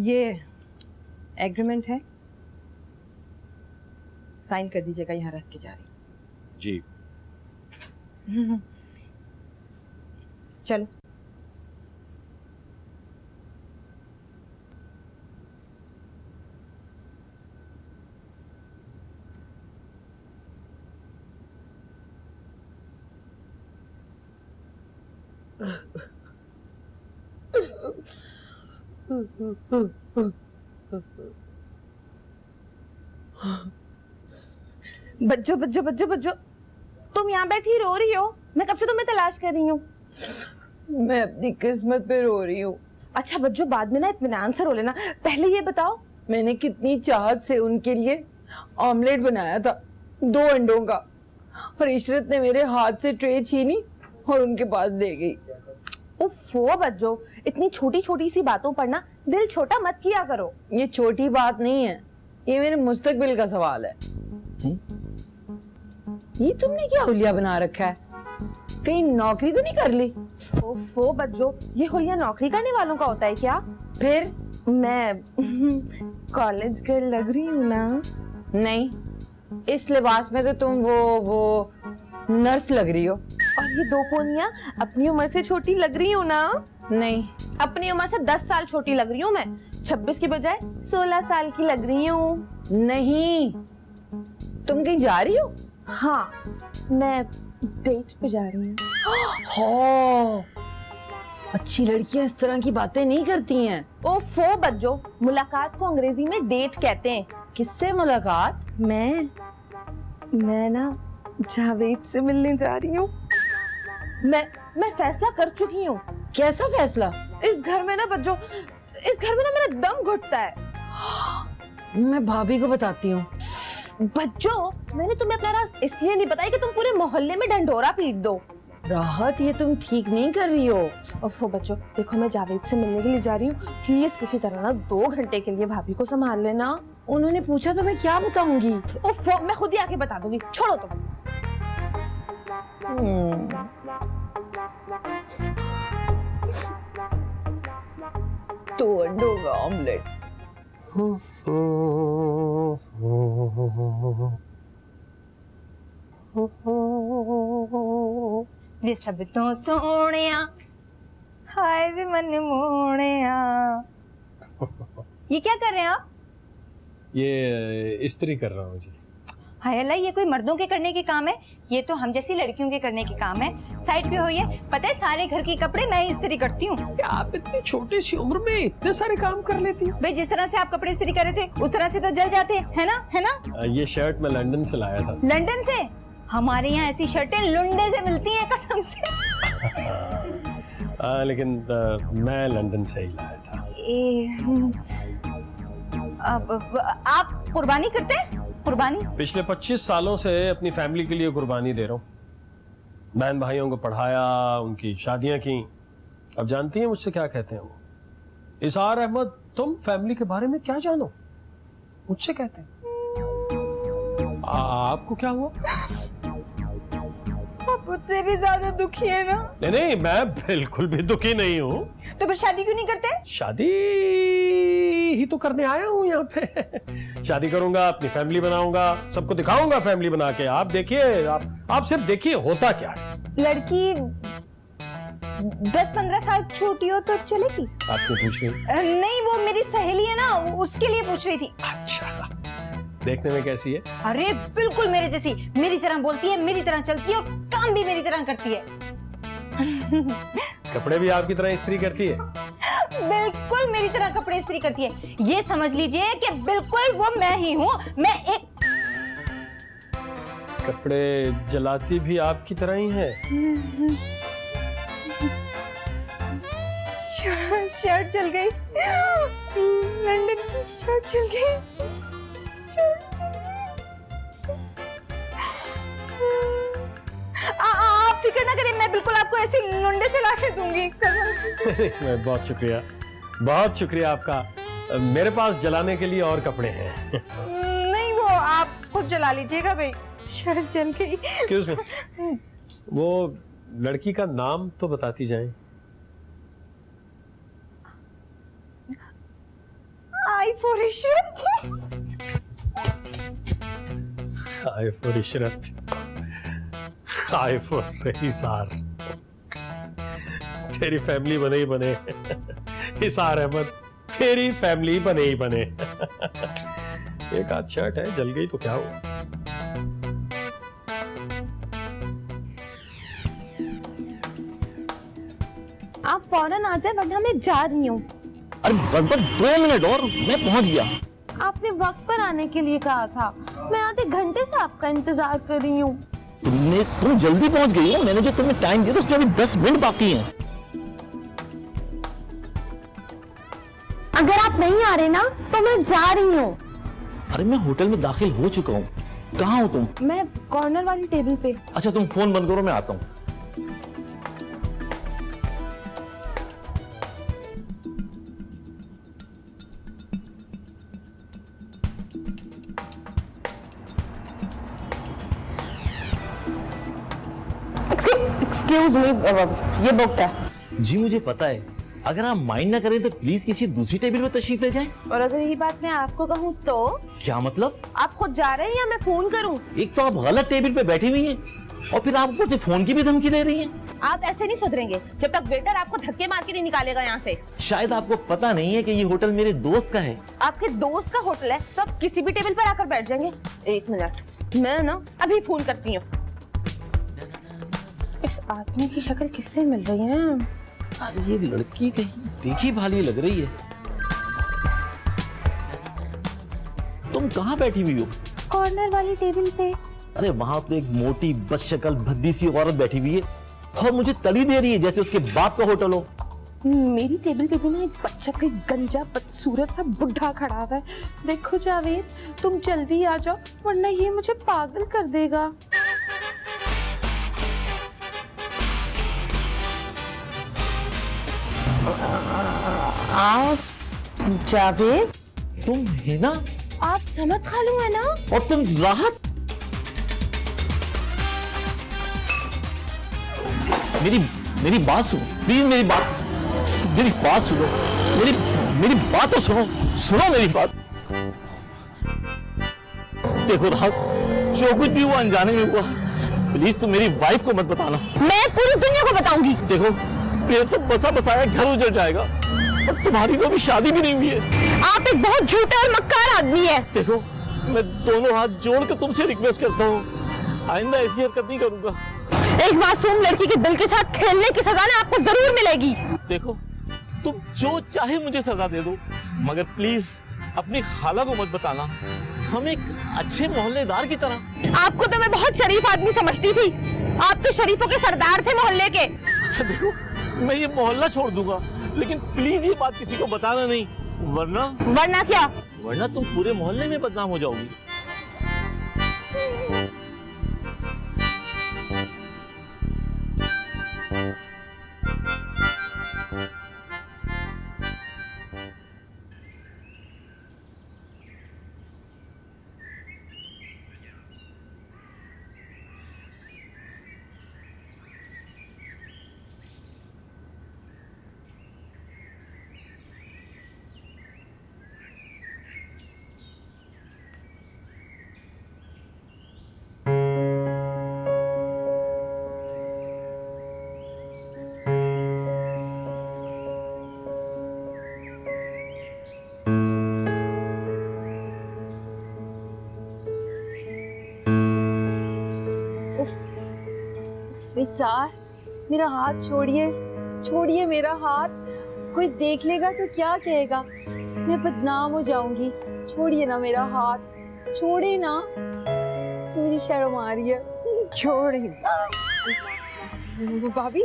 ये एग्रीमेंट है, साइन कर दीजिएगा, यहाँ रख के जा रही जी। हूँ। चलो। बच्चों बच्चों बच्चों बच्चों, तुम यहाँ बैठी रो रही हो? मैं कब से तुम्हें तलाश कर रही हूँ। मैं अपनी किस्मत पे रो रही हूँ। अच्छा बच्चों, बाद में ना इत्मीनान से रो लेना, पहले ये बताओ मैंने कितनी चाहत से उनके लिए ऑमलेट बनाया था 2 अंडों का, और इशरत ने मेरे हाथ से ट्रे छीनी और उनके पास दे गई। उफ़ो बच्चों, इतनी छोटी छोटी सी बातों पर ना दिल छोटा मत किया करो। ये छोटी बात नहीं है, ये मेरे मुस्तकबिल का सवाल है। ये तुमने क्या हुलिया बना रखा है? कहीं नौकरी तो नहीं कर ली? ओफो बच्चों, ये हुलिया नौकरी करने वालों का होता है क्या? फिर मैं कॉलेज गर्ल लग रही हूँ ना? नहीं, इस लिबास में तो तुम वो नर्स लग रही हो। और ये 2 पोनियां अपनी उम्र से छोटी लग रही हूँ ना? नहीं, अपनी उम्र से 10 साल छोटी लग रही हूँ मैं, 26 की बजाय 16 साल की लग रही हूँ। नहीं, तुम कहीं जा रही हो? हाँ, मैं डेट पे जा रही हूँ। हो, अच्छी लड़कियां इस तरह की बातें नहीं करती हैं। ओफो बच्चों, मुलाकात को अंग्रेजी में डेट कहते हैं। किससे मुलाकात? मैं ना जावेद से मिलने जा रही हूँ। मैं फैसला कर चुकी हूँ। कैसा फैसला? इस घर में ना बच्चों, इस घर में ना मेरा दम घुटता है। मैं भाभी को बताती हूँ। बच्चों, मैंने तुम्हें अपना राज इसलिए नहीं बताया कि तुम पूरे मोहल्ले में ढंढोरा पीट दो। राहत, ये तुम ठीक नहीं कर रही हो। ओफो बच्चों, देखो मैं जावेद से मिलने के लिए जा रही हूँ, प्लीज किसी तरह ना 2 घंटे के लिए भाभी को संभाल लेना। उन्होंने पूछा तो मैं क्या बताऊंगी? ओफो, मैं खुद ही आके बता दूंगी, छोड़ो तुम। तो अंडों का ऑमलेट। वे सब तो सोनिया हाय वे मन मोनिया। ये क्या कर रहे हैं आप? ये इस्त्री कर रहा हूँ जी। हाय अल्लाह, ये कोई मर्दों के करने के काम है? ये तो हम जैसी लड़कियों के करने के काम है। साइड पे होइए, पता है सारे घर के कपड़े मैं ही इस्त्री करती हूँ। आप इतनी छोटी सी उम्र में इतने सारे काम कर लेती हो? भाई जिस तरह से आप कपड़े इस्त्री कर रहे थे उस तरह से तो जल जाते हैं, है ना? है ना? ये शर्ट मैं लंदन से लाया था। लंदन से? हमारे यहाँ ऐसी शर्टें लुंडे से मिलती हैं कसम से। लेकिन मैं लंदन से ही लाया था। अब आप कुर्बानी करते हैं? कुर्बानी? पिछले 25 सालों से अपनी फैमिली के लिए कुर्बानी दे रहा हूँ। बहन भाइयों को पढ़ाया, उनकी शादियां की। अब जानती हैं मुझसे क्या कहते हैं वो? इज़हार अहमद, तुम फैमिली के बारे में क्या जानो? मुझसे कहते हैं। आपको क्या हुआ? आप मुझसे भी ज्यादा दुखी है ना? नहीं, मैं बिल्कुल भी दुखी नहीं हूँ। तो फिर शादी क्यों नहीं करते? शादी ही तो करने आया हूँ यहाँ पे। शादी करूंगा, अपनी फैमिली बनाऊंगा, सबको दिखाऊंगा फैमिली बना के। आप देखिए, आप सिर्फ देखिए होता क्या है। लड़की 10-15 साल छोटी हो तो चलेगी? आपको पूछ रही? नहीं, वो मेरी सहेली है ना, उसके लिए पूछ रही थी। अच्छा, देखने में कैसी है? अरे बिल्कुल मेरे जैसी, मेरी तरह बोलती है, मेरी तरह चलती है और काम भी मेरी तरह करती है। कपड़े भी आपकी तरह इस्त्री करती है? बिल्कुल मेरी तरह कपड़े इस्त्री करती है। ये समझ लीजिए कि बिल्कुल वो मैं ही हूँ। मैं एक कपड़े जलाती भी आपकी तरह ही है। शर्ट चल गई, लंदन की शर्ट चल गई। आप फिक्र ना करें, मैं बिल्कुल आपको ऐसे लुंडे से ला के दूंगी। मैं बहुत शुक्रिया आपका। मेरे पास जलाने के लिए और कपड़े हैं। नहीं, वो आप खुद जला लीजिएगा भाई, शर्ट जल गई। एक्सक्यूज मी, वो लड़की का नाम तो बताती जाएं। I for Ishrat. I for Ishrat, I for Hisar. तेरी फैमिली बने ही बने। हिसार अहमद, तेरी फैमिली बने ही बने। एक आध शर्ट है, जल गई तो क्या हुआ? आप फौरन आ जाए वरना मैं जा रही हूँ। अरे बस बस 2 मिनट और मैं पहुंच गया। आपने वक्त पर आने के लिए कहा था, मैं आधे घंटे से आपका इंतजार कर रही हूँ। तुम जल्दी पहुंच गई हो। मैंने जो तुम्हें टाइम दिया था उसमें अभी 10 मिनट बाकी हैं। अगर आप नहीं आ रहे ना तो मैं जा रही हूँ। अरे मैं होटल में दाखिल हो चुका हूँ। कहाँ हो तुम? मैं कॉर्नर वाली टेबल पे। अच्छा तुम फोन बंद करो, मैं आता हूँ। एक्सक्यूज मी, ये बुक है। जी मुझे पता है, अगर आप माइंड ना करें तो प्लीज किसी दूसरी टेबल पे तशरीफ ले जाएं। और अगर ये बात मैं आपको कहूँ तो? क्या मतलब? आप खुद जा रहे हैं या मैं फोन करूँ? एक तो आप गलत टेबल पे बैठी हुई हैं और फिर आप ऊपर से फोन की भी धमकी दे रही हैं। आप ऐसे नहीं सुधरेंगे जब तक वेटर आपको धक्के मार के नहीं निकालेगा यहाँ से। शायद आपको पता नहीं है कि ये होटल मेरे दोस्त का है। आपके दोस्त का होटल है तो आप किसी भी टेबल पर आकर बैठ जाएंगे। 1 मिनट, मैं ना अभी फोन करती हूँ। इस आदमी की शक्ल किससे मिल रही है? अरे ये लड़की कहीं देखी भाली लग रही है। तुम कहाँ बैठी हुई हो? कॉर्नर वाली टेबल पे। अरे वहां तो एक मोटी बदशक्ल भद्दी सी औरत बैठी हुई है और मुझे तली दे रही है जैसे उसके बाप का होटल हो। मेरी टेबल पे भी ना एक बच्चा कोई गंजा बदसूरत सा बुढ़ा खड़ा हुआ है। देखो जावेद, तुम जल्दी आ जाओ वरना ये मुझे पागल कर देगा। आप जावेद? तुम हिना? आप समत खालू है ना? और तुम राहत? मेरी बात सुनो प्लीज, मेरी बात सुनो। मेरी बात तो सुनो मेरी बात। देखो राहत, जो कुछ भी हुआ अनजाने में हुआ, प्लीज तुम मेरी वाइफ को मत बताना। मैं पूरी दुनिया को बताऊंगी। देखो मेरे से बसा बसाया घर उजड़ जाएगा और तुम्हारी तो अभी शादी भी नहीं हुई है। आप एक बहुत झूठा और मक्कार आदमी है। देखो मैं दोनों हाथ जोड़ कर तुमसे रिक्वेस्ट करता हूँ, आइंदा ऐसी हरकत नहीं करूंगा। एक मासूम लड़की के दिल के साथ खेलने की सजा ना आपको जरूर मिलेगी। देखो तुम जो चाहे मुझे सजा दे दो, मगर प्लीज अपनी खाला को मत बताना। हम एक अच्छे मोहल्लेदार की तरह। आपको तो मैं बहुत शरीफ आदमी समझती थी। आप तो शरीफों के सरदार थे मोहल्ले के। अच्छा देखो, मैं ये मोहल्ला छोड़ दूंगा, लेकिन प्लीज ये बात किसी को बताना नहीं, वरना क्या? वरना तुम पूरे मोहल्ले में बदनाम हो जाओगी। विसार, मेरा हाथ छोड़िए, छोड़िए मेरा हाथ। कोई देख लेगा तो क्या कहेगा? मैं बदनाम हो जाऊंगी। छोड़िए ना मेरा हाथ, छोड़े ना, मुझे शर्म आ रही है। छोड़ ही। भाभी,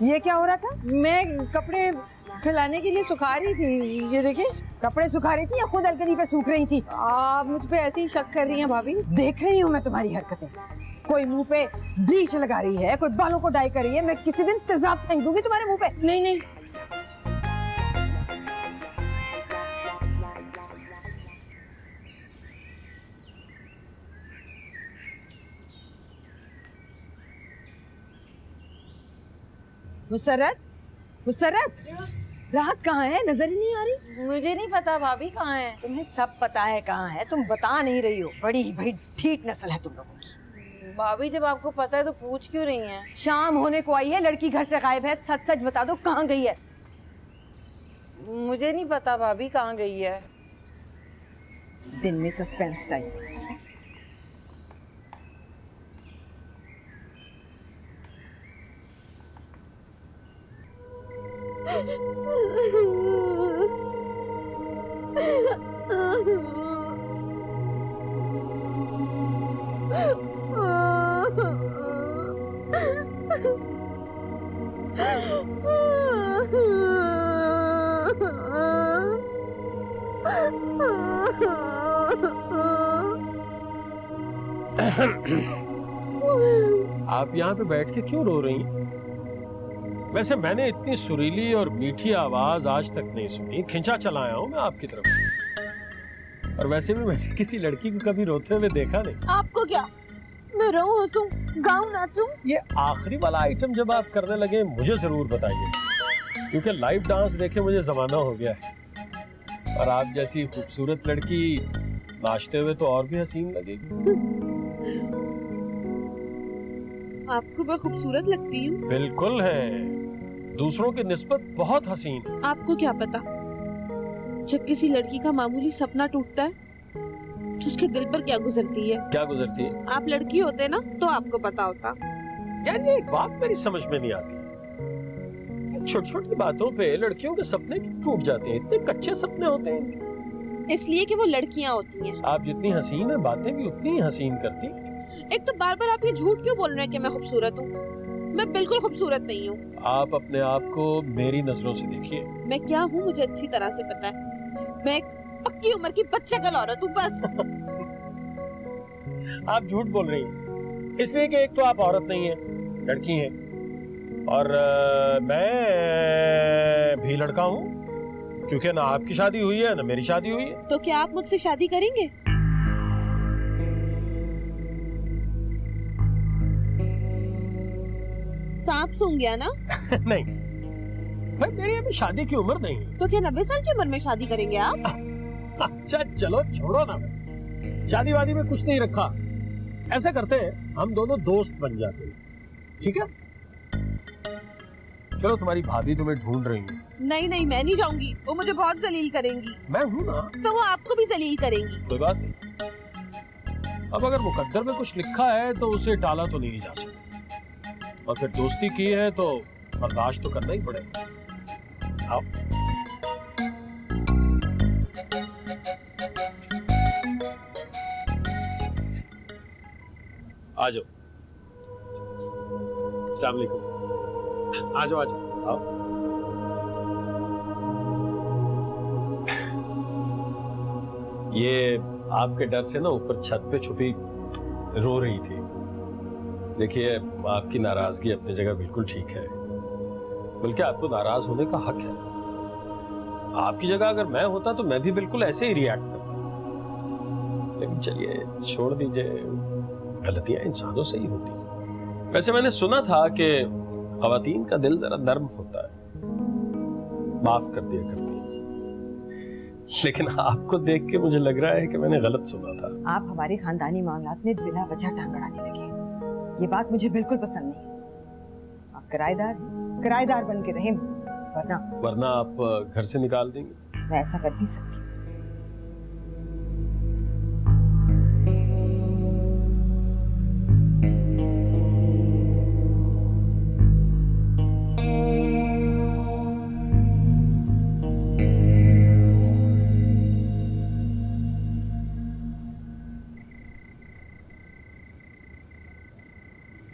ये क्या हो रहा था? मैं कपड़े फैलाने के लिए सुखा रही थी। ये देखिए, कपड़े सुखा रही थी या खुद अलकनी पे सूख रही थी? आप मुझ पे ऐसे ही शक कर रही हैं भाभी। देख रही हूँ मैं तुम्हारी हरकतें। कोई मुंह पे ब्लीच लगा रही है, कोई बालों को डाई कर रही है। मैं किसी दिन तेजाब फेंक दूंगी तुम्हारे मुंह पे। नहीं नहीं, मुसरत, मुसरत, राहत कहाँ है? नजर ही नहीं आ रही। मुझे नहीं पता भाभी कहाँ है। तुम्हें सब पता है कहाँ है, तुम बता नहीं रही हो। बड़ी ही भाई ठीक नस्ल है तुम लोगों की। भाभी जब आपको पता है तो पूछ क्यों रही हैं? शाम होने को आई है, लड़की घर से गायब है। सच सच बता दो कहाँ गई है? मुझे नहीं पता भाभी कहाँ गई है। दिन में सस्पेंस डाइजेस्ट। आप यहाँ पे बैठ के क्यों रो रही हैं? वैसे मैंने इतनी सुरीली और मीठी आवाज आज तक नहीं सुनी। खिंचा चला आया हूँ मैं आपकी तरफ। और वैसे भी मैंने किसी लड़की को कभी रोते हुए देखा नहीं। आपको क्या, मैं रहूं, हंसूं, गाऊं, नाचूं? ये आखिरी वाला आइटम जब आप करने लगे मुझे जरूर बताइए, क्योंकि लाइव डांस देखे मुझे जमाना हो गया है। और आप जैसी खूबसूरत लड़की नाचते हुए तो और भी हसीन लगेगी। आपको मैं खूबसूरत लगती हूँ? बिल्कुल है, दूसरों के निस्बत बहुत हसीन। आपको क्या पता, जब किसी लड़की का मामूली सपना टूटता है तो उसके दिल पर क्या गुजरती है। क्या गुजरती है? आप लड़की होते ना तो आपको पता होता। यार ये एक बात मेरी समझ में नहीं आती, छोटी छोटी बातों पे लड़कियों के सपने क्यों टूट जाते हैं? इतने कच्चे सपने होते हैं इनके। इसलिए कि वो लड़कियां होती हैं। आप जितनी हसीन है बातें भी उतनी ही हसीन करती। एक तो बार बार आप ये झूठ क्यों बोल रहे हैं कि मैं खूबसूरत हूँ? मैं बिल्कुल खूबसूरत नहीं हूँ। आप अपने आप को मेरी नजरों से देखिए। मैं क्या हूँ मुझे अच्छी तरह से पता है। मैं एक पक्की उम्र की बच्चा औरत हूँ बस। आप झूठ बोल रही हैं, इसलिए कि एक तो आप औरत नहीं है, लड़की हैं, और मैं भी लड़का हूँ, क्योंकि ना आपकी शादी हुई है ना मेरी शादी हुई है। तो क्या आप मुझसे शादी करेंगे? सांप सूंघ गया ना? नहीं भाई, मेरी अभी शादी की उम्र नहीं है। तो क्या 90 साल की उम्र में शादी करेंगे आप? अच्छा चलो छोड़ो ना, शादी वादी में कुछ नहीं रखा। ऐसा करते हैं हम दोनों दोस्त बन जाते हैं, ठीक है? चलो, तुम्हारी भाभी तुम्हें ढूंढ रही है। नहीं नहीं, मैं नहीं जाऊंगी, वो मुझे बहुत जलील करेंगी। मैं हूँ ना। तो वो आपको भी जलील करेंगी। कोई बात नहीं, अब अगर मुकद्दर में कुछ लिखा है तो उसे टाला तो नहीं जा सकता, और फिर दोस्ती की है तो बर्दाश्त तो करना ही पड़ेगा। आओ। आ जाओ। अस्सलाम वालेकुम। आ जाओ, आ जाओ, आओ। ये आपके डर से ना ऊपर छत पे छुपी रो रही थी। देखिए, आपकी नाराजगी अपनी जगह बिल्कुल ठीक है, बल्कि आपको नाराज होने का हक है। आपकी जगह अगर मैं होता तो मैं भी बिल्कुल ऐसे ही रिएक्ट करता। लेकिन चलिए छोड़ दीजिए, गलतियां इंसानों से ही होती हैं। वैसे मैंने सुना था कि ख़वातीन का दिल जरा नर्म होता है, माफ कर दिया करती है, लेकिन आपको देख के मुझे लग रहा है कि मैंने गलत सुना था। आप हमारे खानदानी मामलात में बिला वजह टांग अड़ाने लगे, ये बात मुझे बिल्कुल पसंद नहीं। आप किराएदार बन के रहें, वरना आप घर से निकाल देंगे। मैं ऐसा कर भी सकती हूँ।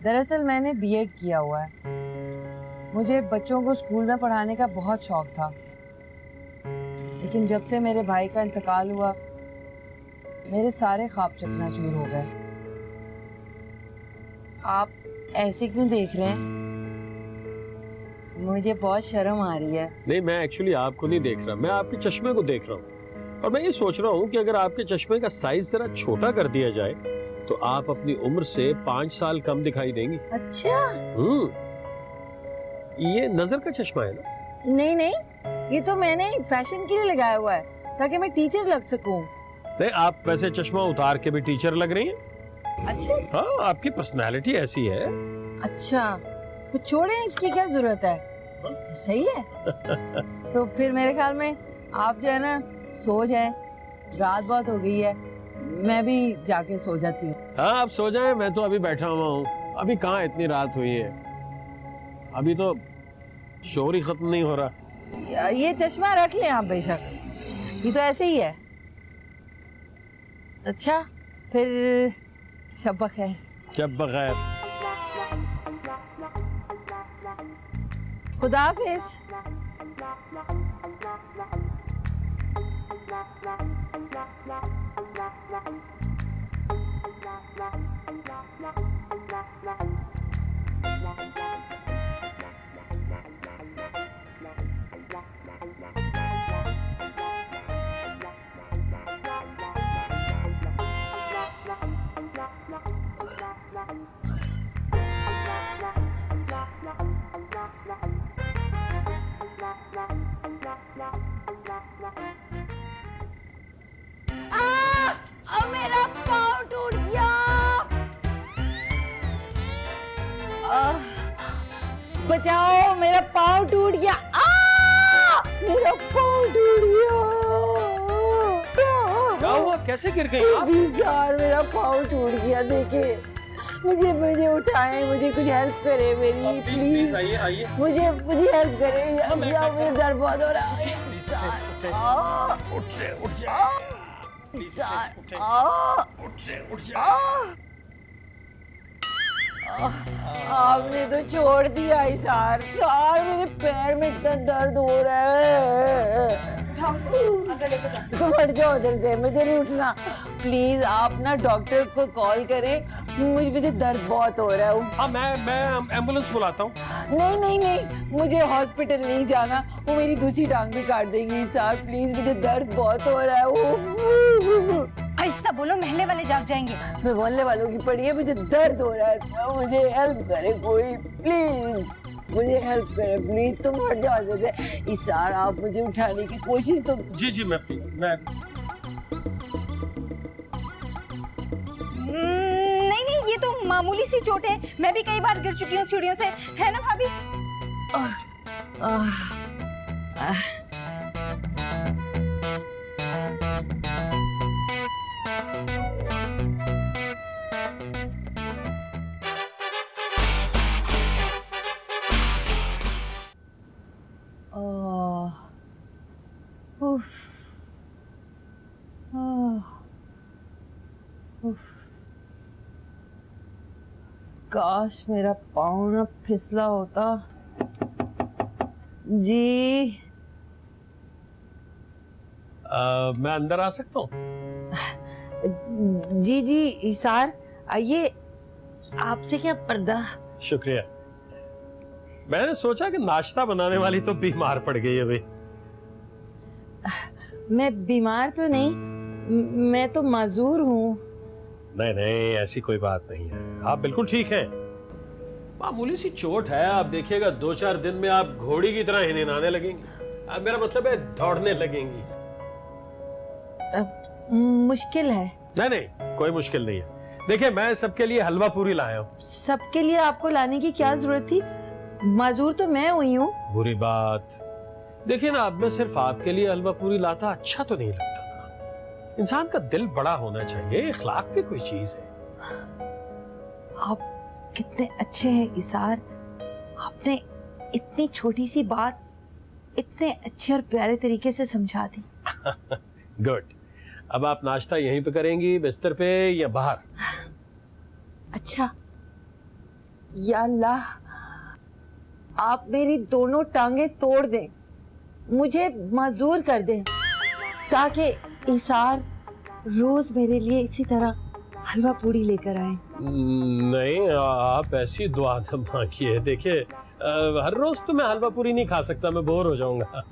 दरअसल मैंने बीएड किया हुआ है। मुझे बच्चों को स्कूल में पढ़ाने का बहुत शौक था, लेकिन जब से मेरे भाई का इंतकाल हुआ मेरे सारे ख्वाब चकनाचूर हो गए। आप ऐसे क्यों देख रहे हैं? मुझे बहुत शर्म आ रही है। नहीं, मैं एक्चुअली आपको नहीं देख रहा, मैं आपके चश्मे को देख रहा हूँ। और मैं ये सोच रहा हूँ कि अगर आपके चश्मे का साइज जरा छोटा कर दिया जाए तो आप अपनी उम्र से 5 साल कम दिखाई देंगी। अच्छा, ये नजर का चश्मा है ना? नहीं नहीं, ये तो मैंने फैशन के लिए लगाया हुआ है ताकि मैं टीचर लग सकूं। नहीं, आप वैसे चश्मा उतार के भी टीचर लग रही हैं। अच्छा हाँ, आपकी पर्सनालिटी ऐसी है। अच्छा, तो छोड़े, इसकी क्या जरूरत है, सही है। तो फिर मेरे ख्याल में आप जो है ना सो जाए, रात बहुत हो गई है, मैं भी जाके सो जाती हूँ। हाँ, आप सो जाएं, मैं तो अभी बैठा हुआ हूँ। अभी कहाँ इतनी रात हुई है, अभी तो शोर ही खत्म नहीं हो रहा। ये चश्मा रख लें आप बेशक, ये तो ऐसे ही है। अच्छा फिर शब बखैर। शब बखैर। खुदा हाफिज। अब मेरा पाँव टूट गया। बचाओ, मेरा पाँव टूट गया। मेरा पाँव टूट गया। क्या हुआ, कैसे गिर गई आप? यार मेरा पाँव टूट गया, देखे मुझे उठाए, मुझे कुछ हेल्प करे मेरी, प्लीज आइए आइए। मुझे हेल्प करे या मेरे दर्द बहुत हो रहा है। उठ से आपने तो छोड़ दिया यार, मेरे पैर में इतना दर्द हो रहा है। तो हट जाओ उधर से, मुझे नहीं उठना। प्लीज आप ना डॉक्टर को कॉल करें, मुझे दर्द बहुत हो रहा है। हाँ, मैं एम्बुलेंस बुलाता हूँ। नहीं, मुझे हॉस्पिटल नहीं जाना, वो मेरी दूसरी टांग भी काट देंगी सर। प्लीज मुझे दर्द बहुत हो रहा है। ऐसा बोलो, महल्ले वाले जाग जाएंगे। मैं मोहल्ले वालों की पड़ी है, मुझे दर्द हो रहा है, तो मुझे हेल्प करे कोई, प्लीज मुझे हेल्प करे प्लीज। तुम हट जाओ जैसे इसार, आप मुझे उठाने की कोशिश तो। जी मैं नहीं, ये तो मामूली सी चोट है, मैं भी कई बार गिर चुकी हूँ सीढ़ियों से, है ना भाभी? काश मेरा पाँव ना फिसला होता। जी मैं अंदर आ सकता हूँ? जी इसार आइए, आपसे क्या पर्दा। शुक्रिया। मैंने सोचा कि नाश्ता बनाने वाली तो बीमार पड़ गई अभी। मैं बीमार तो नहीं, मैं तो माजूर हूँ। नहीं, ऐसी कोई बात नहीं है, आप बिल्कुल ठीक हैं। मामूली सी चोट है, आप देखिएगा 2-4 दिन में आप घोड़ी की तरह हिनहिनाने लगेंगी। मेरा मतलब है दौड़ने लगेंगी। मुश्किल है? नहीं, कोई मुश्किल नहीं है। देखिए, मैं सबके लिए हलवा पूरी लाया हूँ। सबके लिए आपको लाने की क्या जरूरत थी? माजूर तो मैं हुई हूँ। बुरी बात। देखिए ना, अब मैं सिर्फ आपके लिए हलवा पूरी लाता अच्छा तो नहीं लगता। इंसान का दिल बड़ा होना चाहिए, इखलाक भी कोई चीज है। आप कितने अच्छे हैं इसार, आपने इतनी छोटी सी बात इतने अच्छे और प्यारे तरीके से समझा दी। गुड। अब आप नाश्ता यहीं पे करेंगी, बिस्तर पे या बाहर? अच्छा, या अल्लाह, आप मेरी दोनों टांगे तोड़ दें, मुझे माजूर कर दें, ताकि इसार रोज मेरे लिए इसी तरह हलवा पूरी लेकर आए। नहीं, आप ऐसी दुआ न मांगिए। देखिए, हर रोज तो मैं हलवा पूरी नहीं खा सकता, मैं बोर हो जाऊंगा।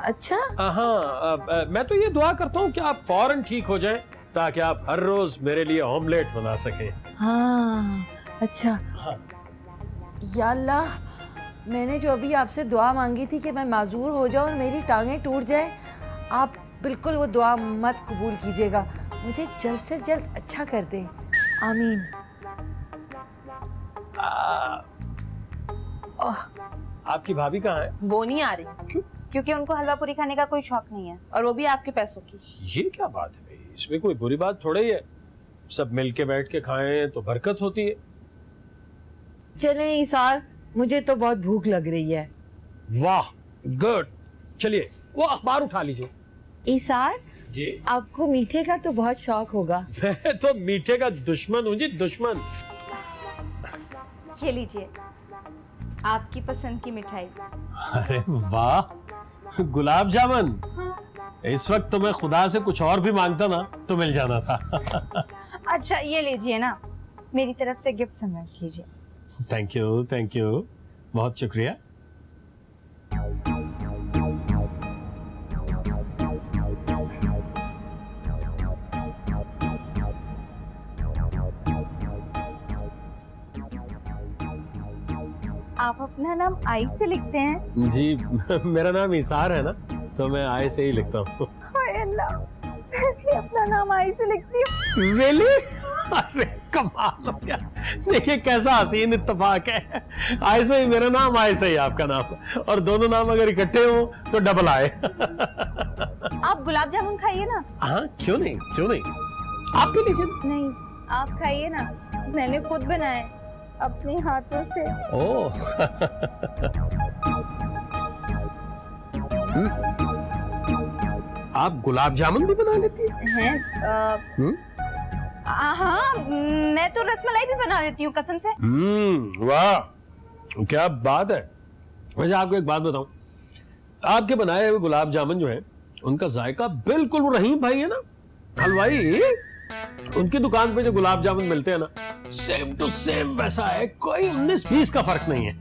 अच्छा? हाँ, मैं तो ये दुआ करता हूँ कि आप फौरन ठीक हो जाएं, ताकि आप हर रोज मेरे लिए ऑमलेट बना सकें। हाँ, अच्छा। हाँ। या अल्लाह, मैंने जो अभी आपसे दुआ मांगी थी कि मैं माजूर हो जाऊं और मेरी टांगें टूट जाए, आप बिल्कुल वो दुआ मत कबूल कीजिएगा। मुझे जल्द से जल्द अच्छा कर दें, आमीन। आपकी भाभी कहाँ है? वो नहीं आ रही क्योंकि उनको हलवा पूरी खाने का कोई शौक नहीं है। और वो भी आपके पैसों की। ये क्या बात है भाई, इसमें कोई बुरी बात थोड़ी ही है। सब मिलके बैठ के खाएं तो बरकत होती है। चलें इसार, मुझे तो बहुत भूख लग रही है। वाह, गुड। चलिए वो अखबार उठा लीजिए। इसार, जी। आपको मीठे का तो बहुत शौक होगा। मैं तो मीठे का दुश्मन हूँ जी, दुश्मन। ये लीजिए आपकी पसंद की मिठाई। अरे वाह, गुलाब जामुन। इस वक्त तो मैं खुदा से कुछ और भी मांगता ना तो मिल जाना था। अच्छा ये लीजिए ना, मेरी तरफ से गिफ्ट समझ लीजिए। थैंक यू, थैंक यू, बहुत शुक्रिया। आप अपना नाम आई से लिखते हैं? जी, मेरा नाम इसार है ना, तो मैं आई से ही लिखता हूँ। हाय अल्लाह, मैं भी अपना नाम आई से लिखती हूँ। Really? अरे कमाल हो गया। देखिए कैसा हसीन इत्तेफाक है। आई से ही मेरा नाम, आई से ही आपका नाम, और दोनों नाम अगर इकट्ठे हो तो डबल आए। आप गुलाब जामुन खाइए ना। हाँ, क्यों नहीं, क्यों नहीं, आप भी लीजिए। नहीं, आप खाइए ना, मैंने खुद बनाए अपने हाथों से। ओह। आप गुलाब जामुन भी बना लेती हैं? हाँ, मैं तो रसमलाई भी बना लेती हूँ कसम से। वाह, क्या बात है। वैसे आपको एक बात बताऊं, आपके बनाए हुए गुलाब जामुन जो है उनका जायका बिल्कुल वो रहीम भाई है ना, हलवाई, उनकी दुकान पे जो गुलाब जामुन मिलते हैं ना, सेम टू सेम वैसा है, कोई 19-20 का फर्क नहीं है।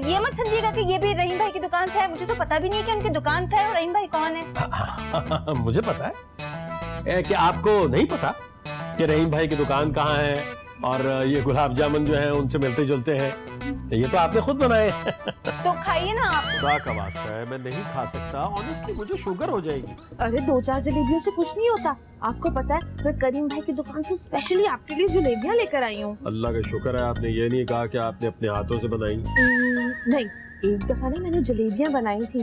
ये मत समझिएगा कि ये भी रहीम भाई की दुकान से है। मुझे तो पता भी नहीं कि उनकी दुकान का है और रहीम भाई कौन है। मुझे पता है कि आपको नहीं पता कि रहीम भाई की दुकान कहाँ है और ये गुलाब जामुन जो है उनसे मिलते जुलते हैं। ये तो आपने खुद बनाए। तो खाइए ना आप। खुदा का वास्ता है, मैं नहीं खा सकता, ऑनेस्टली मुझे शुगर हो जाएगी। अरे 2-4 जलेबियों से कुछ नहीं होता। आपको पता है मैं करीम भाई की दुकान से स्पेशली आपके लिए जलेबियां लेकर आई हूँ। अल्लाह का शुक्र है आपने ये नहीं कहा कि आपने अपने हाथों से बनाई। नहीं, एक दफा ना मैंने जलेबियां बनाई थी,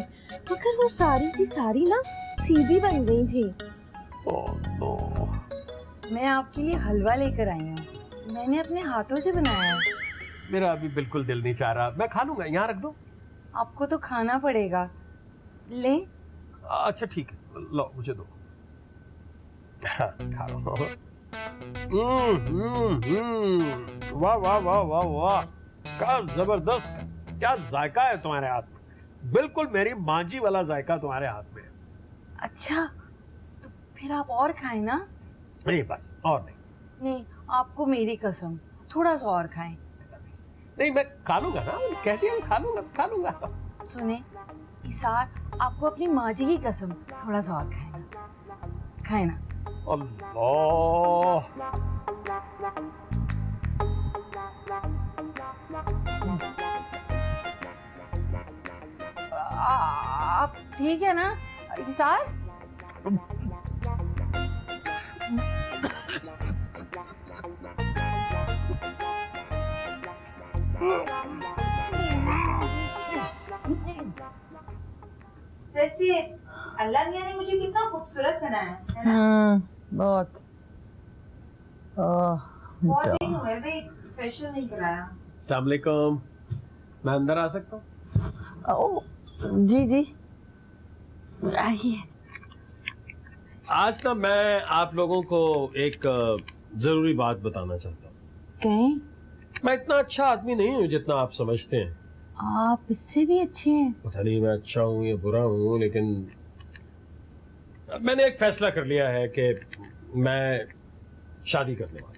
मगर वो सारी की सारी ना सीधी बन गई थी। Oh no. मैं आपके लिए हलवा लेकर आई हूँ, मैंने अपने हाथों से बनाया है। मेरा अभी बिल्कुल दिल नहीं चाह रहा, मैं खा लूंगा, यहाँ रख दो। आपको तो खाना पड़ेगा, ले। अच्छा ठीक है, लो मुझे दो। खा लो। वाह वाह वाह वाह वाह, क्या जबरदस्त, क्या जायका है तुम्हारे हाथ में, बिल्कुल मेरी माँ जी वाला जायका तुम्हारे हाथ में है। अच्छा, तो फिर आप और खाएं ना। नहीं बस, और नहीं। नहीं, आपको मेरी कसम, थोड़ा सा और खाएं। नहीं, मैं खा लूंगा ना, कहती हूँ खा लूंगा, खा लूंगा। सुने इसार, आपको अपनी माँ जी की कसम, थोड़ा सा और खाएं ना, खाएं ना। अल्लाह। आप ठीक है ना इसार? वैसे अल्लाह मियां ने मुझे कितना खूबसूरत बनाया है ना? बहुत। बहुत दिन हुए भाई फेशियल नहीं कराया। अस्सलाम वालेकुम, मैं अंदर आ सकता हूँ? जी जी, आइए। आज ना मैं आप लोगों को एक जरूरी बात बताना चाहता हूँ। कहीं मैं इतना अच्छा आदमी नहीं हूँ जितना आप समझते हैं। आप इससे भी अच्छे हैं। पता नहीं मैं अच्छा हूँ या बुरा हूँ, लेकिन मैंने एक फैसला कर लिया है कि मैं शादी करने वाला हूँ।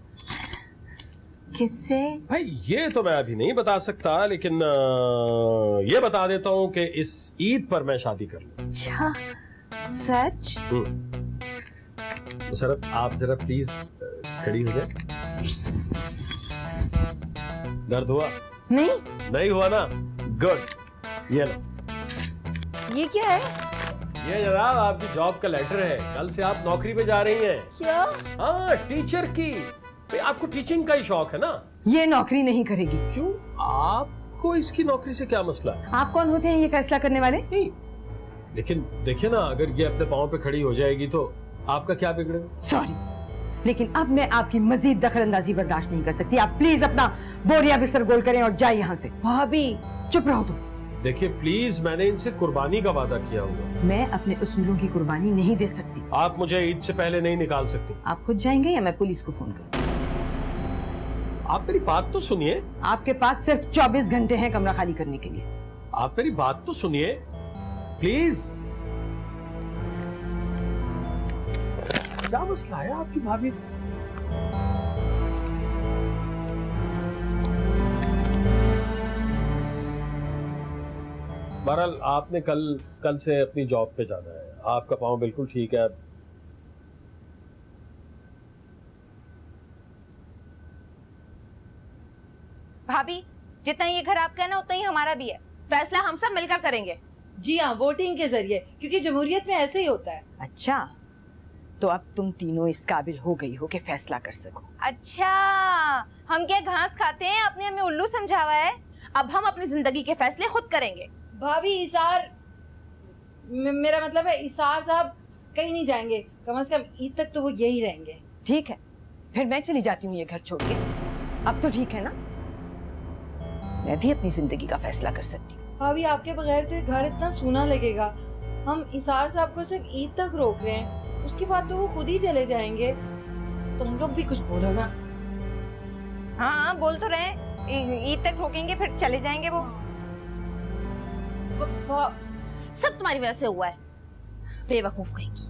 किससे? भाई ये तो मैं अभी नहीं बता सकता, लेकिन ये बता देता हूँ कि इस ईद पर मैं शादी कर लूँ। अच्छा, सच? मुशर्रत, आप जरा प्लीज खड़ी हो जाए। दर्द हुआ? नहीं नहीं हुआ ना? गुड, ये लो। ये क्या है? ये जनाब आपकी जॉब का लेटर है। कल से आप नौकरी पे जा रही हैं। क्या? हाँ, टीचर की। भाई आपको टीचिंग का ही शौक है ना? ये नौकरी नहीं करेगी। क्यों? आपको इसकी नौकरी से क्या मसला है? आप कौन होते हैं ये फैसला करने वाले? नहीं, लेकिन देखिए ना, अगर ये अपने पाँव पे खड़ी हो जाएगी तो आपका क्या बिगड़ेगा? सॉरी, लेकिन अब मैं आपकी मजीद दखलंदाजी बर्दाश्त नहीं कर सकती। आप प्लीज अपना बोरिया बिस्तर गोल करें और जाए यहाँ से। भाभी चुप रहो तुम। देखिए प्लीज, मैंने इनसे कुर्बानी का वादा किया हुआ। मैं अपने उसूलों की कुर्बानी नहीं दे सकती। आप मुझे ईद से पहले नहीं निकाल सकती। आप खुद जाएंगे या मैं पुलिस को फोन करूं? आप मेरी बात तो सुनिए। आपके पास सिर्फ 24 घंटे हैं कमरा खाली करने के लिए। आप मेरी बात तो सुनिए प्लीज। क्या मसला है आपकी भाभी? बहरहाल आपने कल से अपनी जॉब पे जाना है। आपका पाँव बिल्कुल ठीक है। भाभी, जितना ये घर आपका है ना उतना ही हमारा भी है। फैसला हम सब मिलकर करेंगे। जी हाँ, वोटिंग के जरिए, क्योंकि जमहूरियत में ऐसे ही होता है। अच्छा, तो अब तुम तीनों इस काबिल हो गई हो कि फैसला कर सको। अच्छा, हम क्या घास खाते हैं? आपने हमें उल्लू समझा हुआ है। अब हम अपनी जिंदगी के फैसले खुद करेंगे। भाभी इसार, मेरा मतलब है इसार साहब कहीं नहीं जाएंगे। कम से कम ईद तक तो वो यही रहेंगे। ठीक है, फिर मैं चली जाती हूँ ये घर छोड़ के। अब तो ठीक है ना? मैं भी अपनी जिंदगी का फैसला कर सकती हूँ। भाभी आपके बगैर तो ये घर इतना सूना लगेगा। हम इसार साहब को सिर्फ ईद तक रोक रहे हैं, उसके बाद तो वो खुद ही चले जाएंगे। तुम लोग भी कुछ बोलो ना। हाँ, बोल तो रहे, ईद तक रोकेंगे फिर चले जाएंगे वो। सब तुम्हारी वजह से हुआ है, बेवकूफ कहेंगी।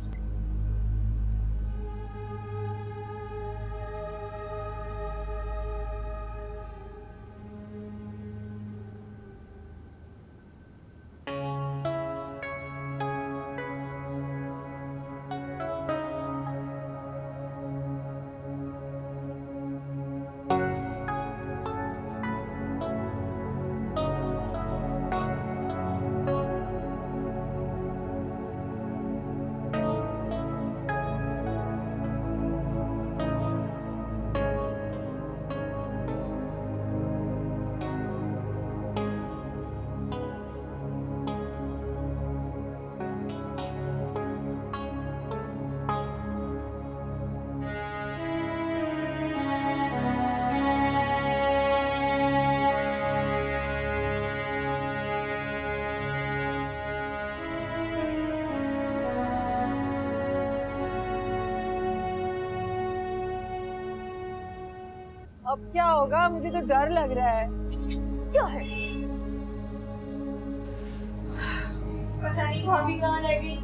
अब क्या होगा? मुझे तो डर लग रहा है। क्या है? पता नहीं भाभी कहाँ रह गई।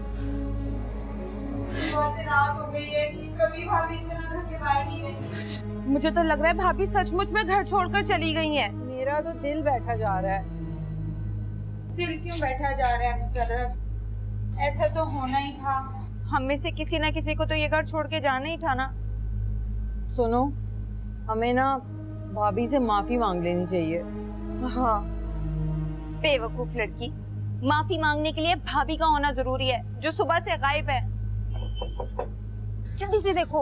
रात हो गई है कि कभी भाभी इतना घर से बाहर नहीं गई। मुझे तो लग रहा है भाभी सचमुच में घर छोड़कर चली गई हैं। मेरा तो दिल बैठा जा रहा है। दिल क्यों बैठा जा रहा है मुसर्रत? ऐसा तो होना ही था। हम में से किसी ना किसी को तो ये घर छोड़ के जाना ही था ना। सुनो, हमें ना भाभी से माफी मांग लेनी चाहिए। हाँ, बेवकूफ लड़की। माफी मांगने के लिए भाभी का होना जरूरी है, जो सुबह से गायब है। जल्दी से देखो।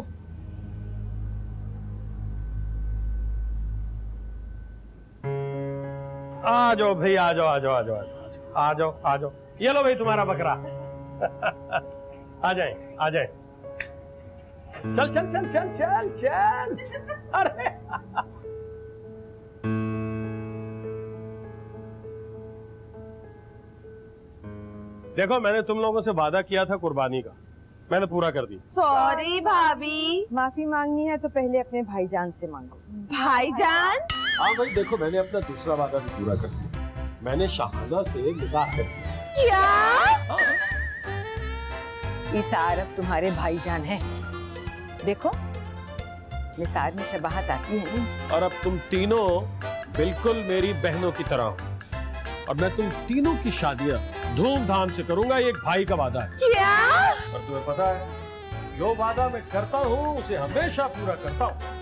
आ जाओ भाई, आ जाओ, आ जाओ, आ जाओ, आ जाओ, आ जाओ। ये लो भाई तुम्हारा बकरा। आ जाए, आ जाए। चल चल चल चल चल चल। अरे देखो, मैंने तुम लोगों से वादा किया था कुर्बानी का, मैंने पूरा कर दी। सॉरी भाभी। माफी मांगनी है तो पहले अपने भाईजान से मांगो। भाईजान? हाँ भाई देखो, मैंने अपना दूसरा वादा भी पूरा कर दिया। मैंने शहादा से निकाह कर दिया। क्या? हाँ। इसार अब तुम्हारे भाईजान हैं। देखो, निसार में शबाहत आती है नहीं। और अब तुम तीनों बिल्कुल मेरी बहनों की तरह हो, और मैं तुम तीनों की शादियां धूमधाम से करूंगा। ये एक भाई का वादा है। क्या? और तुम्हें पता है, जो वादा मैं करता हूँ उसे हमेशा पूरा करता हूँ।